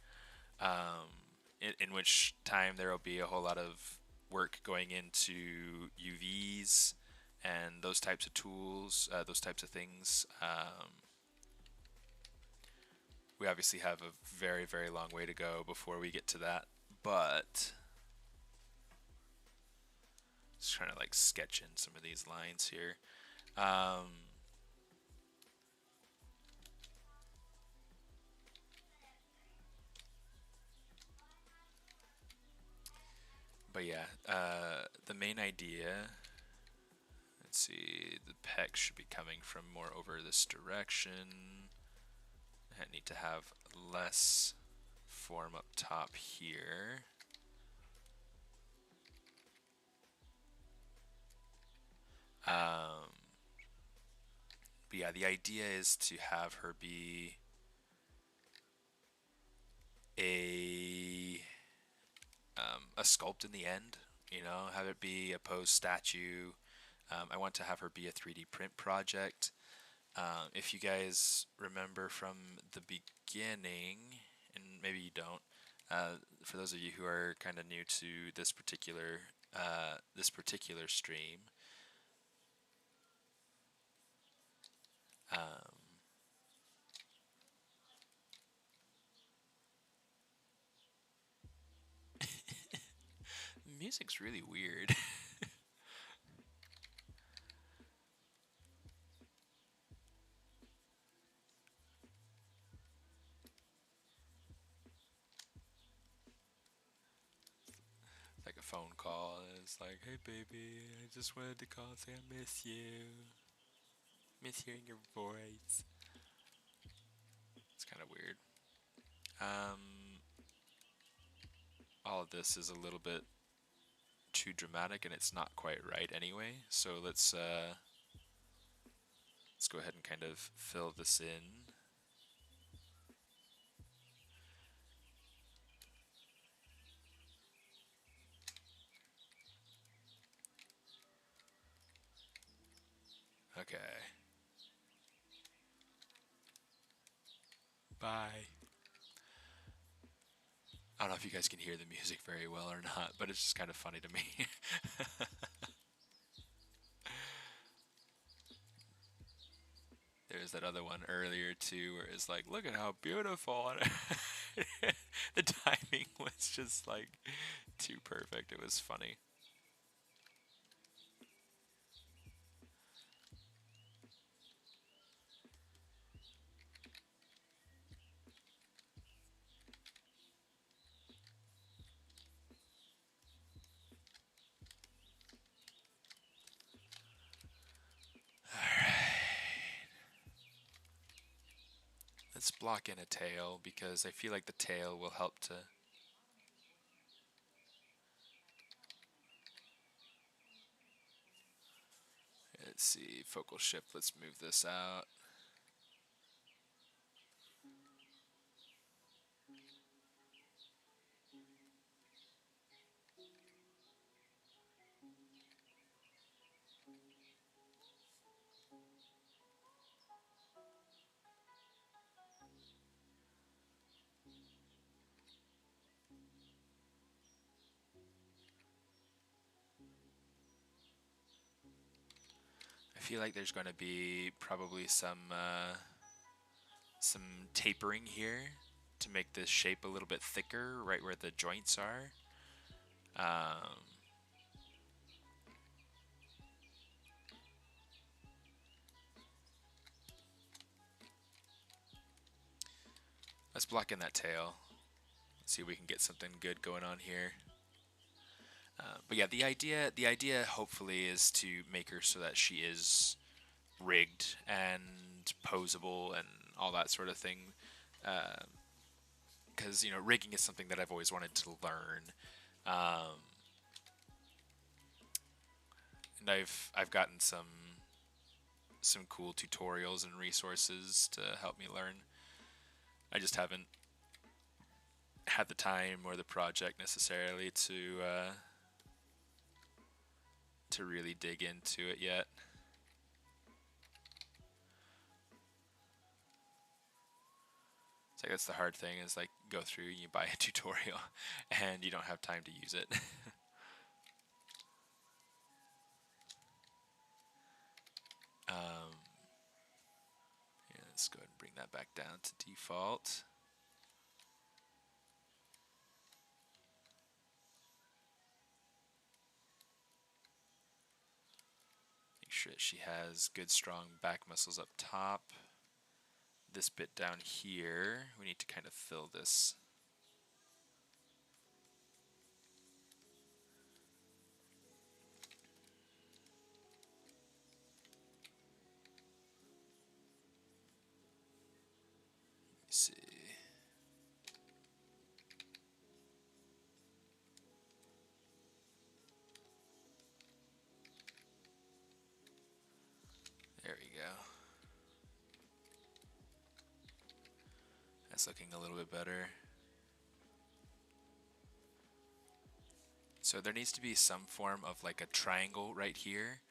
In which time there will be a whole lot of work going into UVs and those types of tools, those types of things. We obviously have a very, very long way to go before we get to that, but just trying to like sketch in some of these lines here. But yeah, the main idea, let's see, the pec should be coming from more over this direction. I need to have less form up top here. But yeah, the idea is to have her be a sculpt in the end, you know, have it be a posed statue. I want to have her be a 3D print project. If you guys remember from the beginning, and maybe you don't, for those of you who are kind of new to this particular stream, music's really weird. Like a phone call. It's like, hey baby, I just wanted to call and say I miss you. Miss hearing your voice. It's kind of weird. All of this is a little bit too dramatic, and it's not quite right anyway. So let's go ahead and kind of fill this in. Okay. Bye. I don't know if you guys can hear the music very well or not, but it's just kind of funny to me. There's that other one earlier too, where it's like, look at how beautiful. The timing was just like too perfect. It was funny. Let's block in a tail, because I feel like the tail will help to... Let's see, focal shift, let's move this out. I feel like there's going to be probably some tapering here to make this shape a little bit thicker, right where the joints are. Let's block in that tail. Let's see if we can get something good going on here. But yeah, the idea hopefully is to make her so that she is rigged and posable and all that sort of thing. Because you know, rigging is something that I've always wanted to learn, and I've gotten some cool tutorials and resources to help me learn. I just haven't had the time or the project necessarily to really dig into it yet. It's like that's the hard thing, is like go through, you buy a tutorial and you don't have time to use it. Yeah, let's go ahead and bring that back down to default. sure that she has good strong back muscles up top. This bit down here, we need to kind of fill this. Let me see. There we go. That's looking a little bit better. So there needs to be some form of like a triangle right here,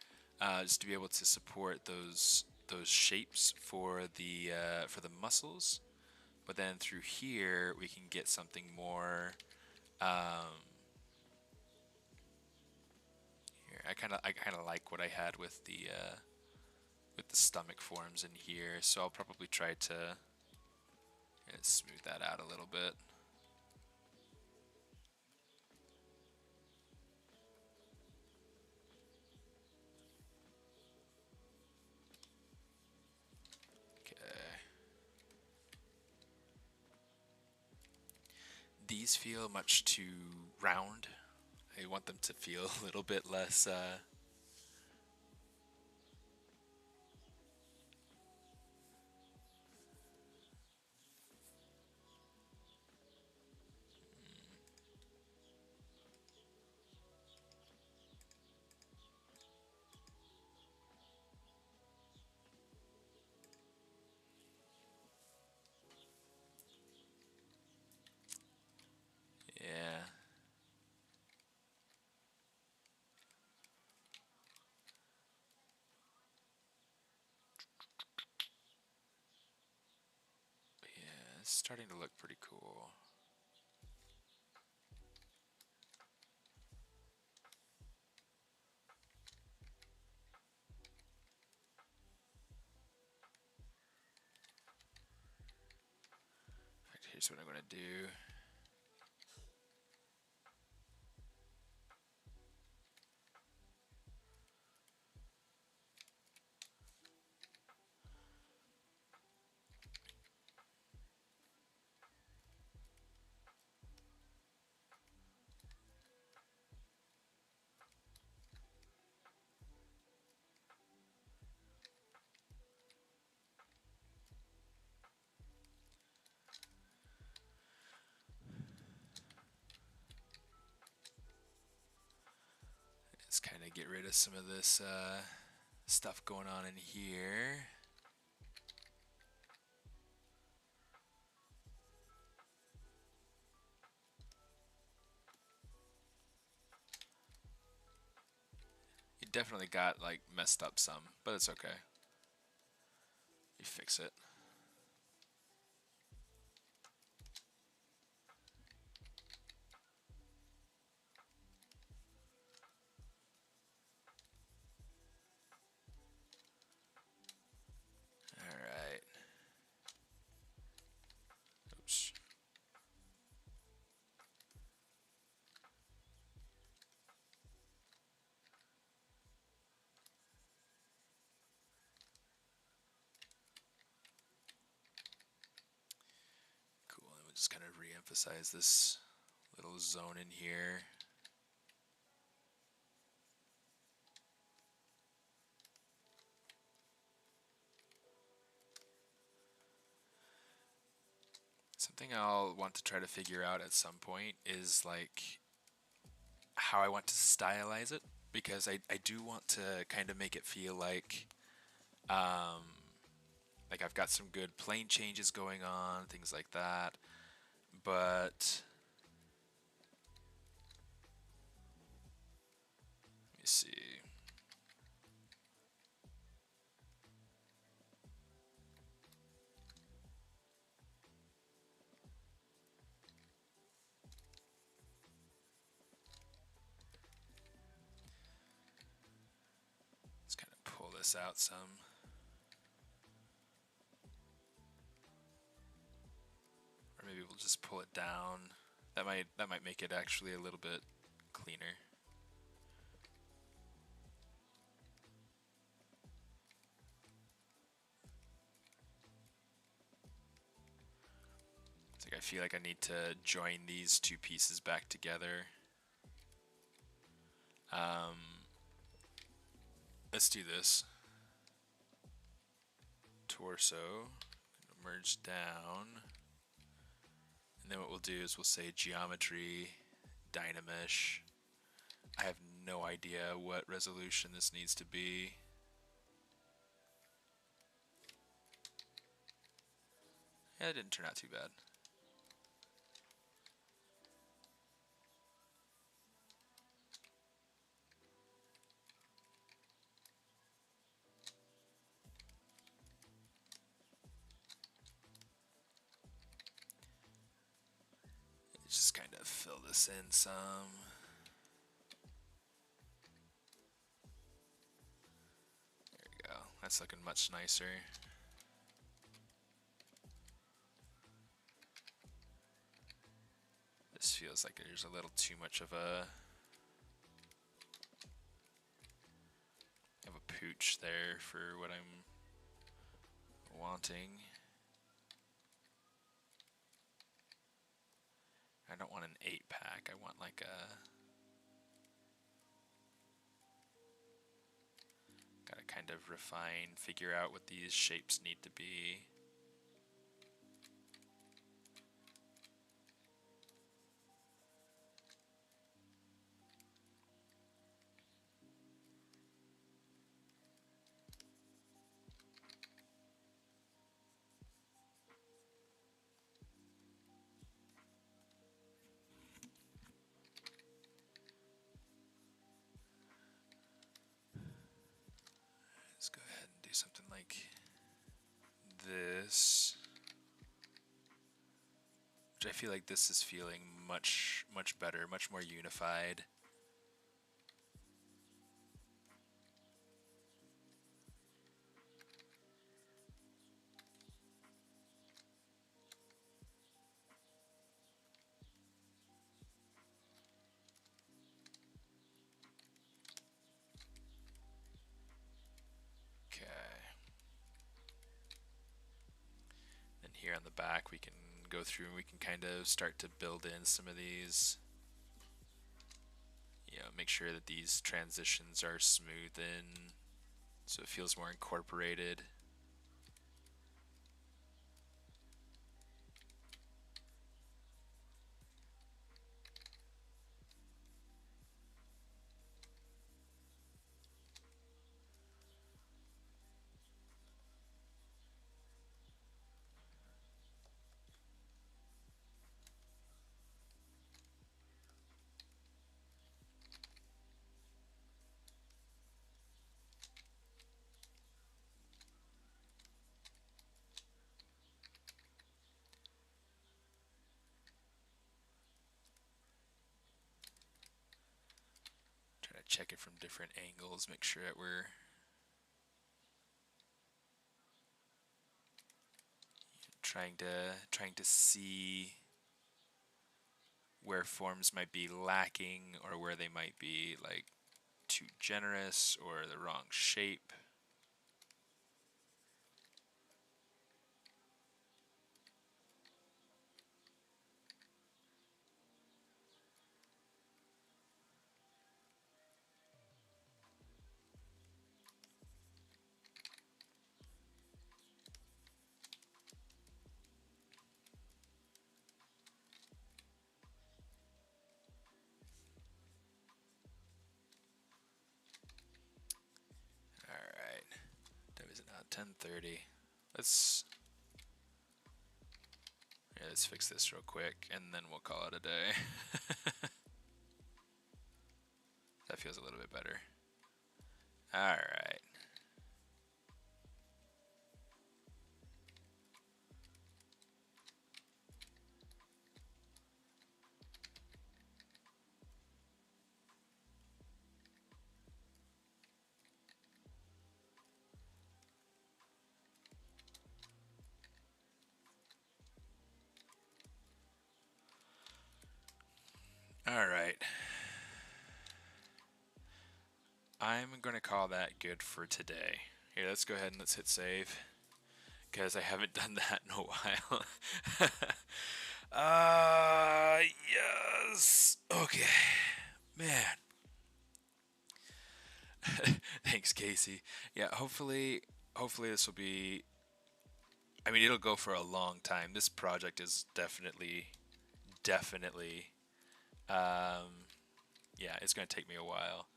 just to be able to support those shapes for the muscles. But then through here we can get something more. Here, I kind of like what I had with the stomach forms in here, so I'll probably try to smooth that out a little bit. These feel much too round. I want them to feel a little bit less yeah. Yeah, it's starting to look pretty cool. In fact, here's what I'm going to do. Let's kind of get rid of some of this stuff going on in here. It definitely got like messed up some, but it's okay. You fix it. Alright. Oops. Cool, and we'll just kind of re-emphasize this little zone in here. Something I'll want to try to figure out at some point is like how I want to stylize it, because I do want to kind of make it feel like I've got some good plane changes going on, things like that, but let me see. Let's kind of pull this out some. Or maybe we'll just pull it down. That might make it actually a little bit cleaner. Like I feel like I need to join these two pieces back together. Let's do this. Torso, merge down, and then what we'll do is we'll say geometry, Dynamesh. I have no idea what resolution this needs to be. Yeah, it didn't turn out too bad. Just kind of fill this in some. There we go. That's looking much nicer. This feels like there's a little too much of a pooch there for what I'm wanting. I don't want an 8-pack. I want like a... Gotta kind of refine, figure out what these shapes need to be. Let's go ahead and do something like this. Which I feel like this is feeling much better, much more unified. Here on the back we can go through and we can kind of start to build in some of these, you know, make sure that these transitions are smooth in so it feels more incorporated. Check it from different angles, make sure that we're trying to see where forms might be lacking or where they might be like too generous or the wrong shape. Alright, that is now 10:30. Let's fix this real quick and then we'll call it a day. That feels a little bit better. Alright. Alright. I'm going to call that good for today. Here, let's go ahead and let's hit save, because I haven't done that in a while. Yes. Okay. Man. Thanks, Casey. Yeah, hopefully this will be, I mean, it'll go for a long time. This project is definitely yeah, it's going to take me a while.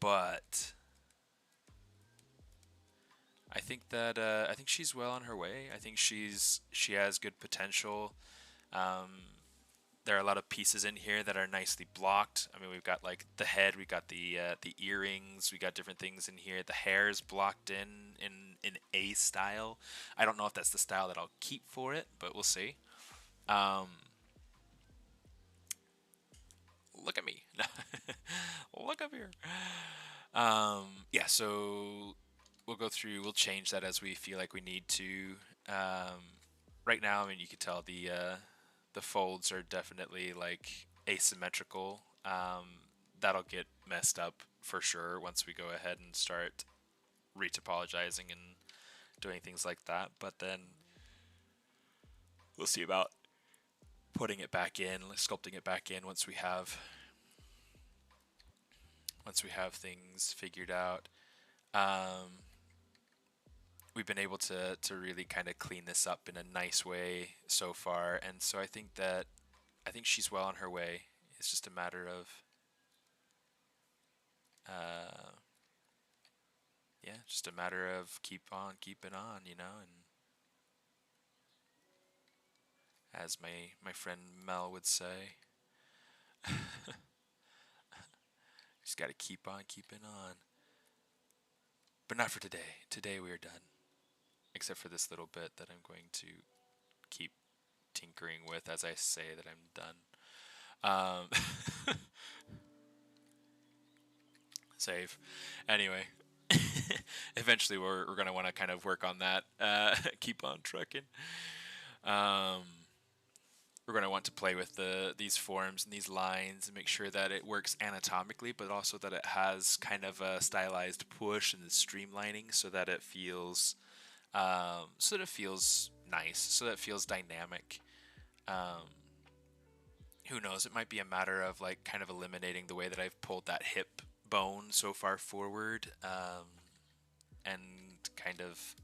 But I think she's well on her way. I think she has good potential. There are a lot of pieces in here that are nicely blocked. I mean, we've got like the head, we got the earrings, we got different things in here. The hair is blocked in a style. I don't know if that's the style that I'll keep for it, but we'll see. Um, Look at me. Look up here. Yeah, so we'll go through. We'll change that as we feel like we need to. Um, right now, I mean, you can tell the folds are definitely like asymmetrical. That'll get messed up for sure once we go ahead and start retopologizing and doing things like that. But then we'll see about putting it back in, sculpting it back in once we have things figured out. Um, we've been able to really kind of clean this up in a nice way so far, and so I think she's well on her way. It's just a matter of uh, yeah, just a matter of keep on keeping on, you know, and as my friend Mel would say, just got to keep on keeping on. But not for today. Today we are done, except for this little bit that I'm going to keep tinkering with as I say that I'm done. Save. Anyway, eventually we're gonna want to kind of work on that. Keep on trucking. Um, we're gonna want to play with these forms and these lines and make sure that it works anatomically, but also that it has kind of a stylized push and streamlining, so that it feels nice, so that it feels dynamic. Um, who knows? It might be a matter of like kind of eliminating the way that I've pulled that hip bone so far forward, and kind of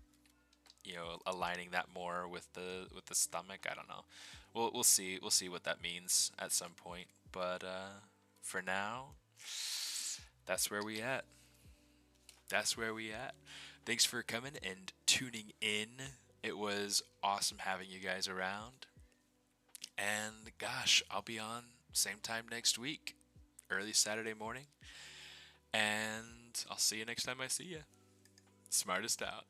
aligning that more with the stomach. I don't know. We'll see. We'll see what that means at some point. But for now, that's where we at. That's where we at. Thanks for coming and tuning in. It was awesome having you guys around. And gosh, I'll be on same time next week, early Saturday morning. And I'll see you next time I see you. Smartest out.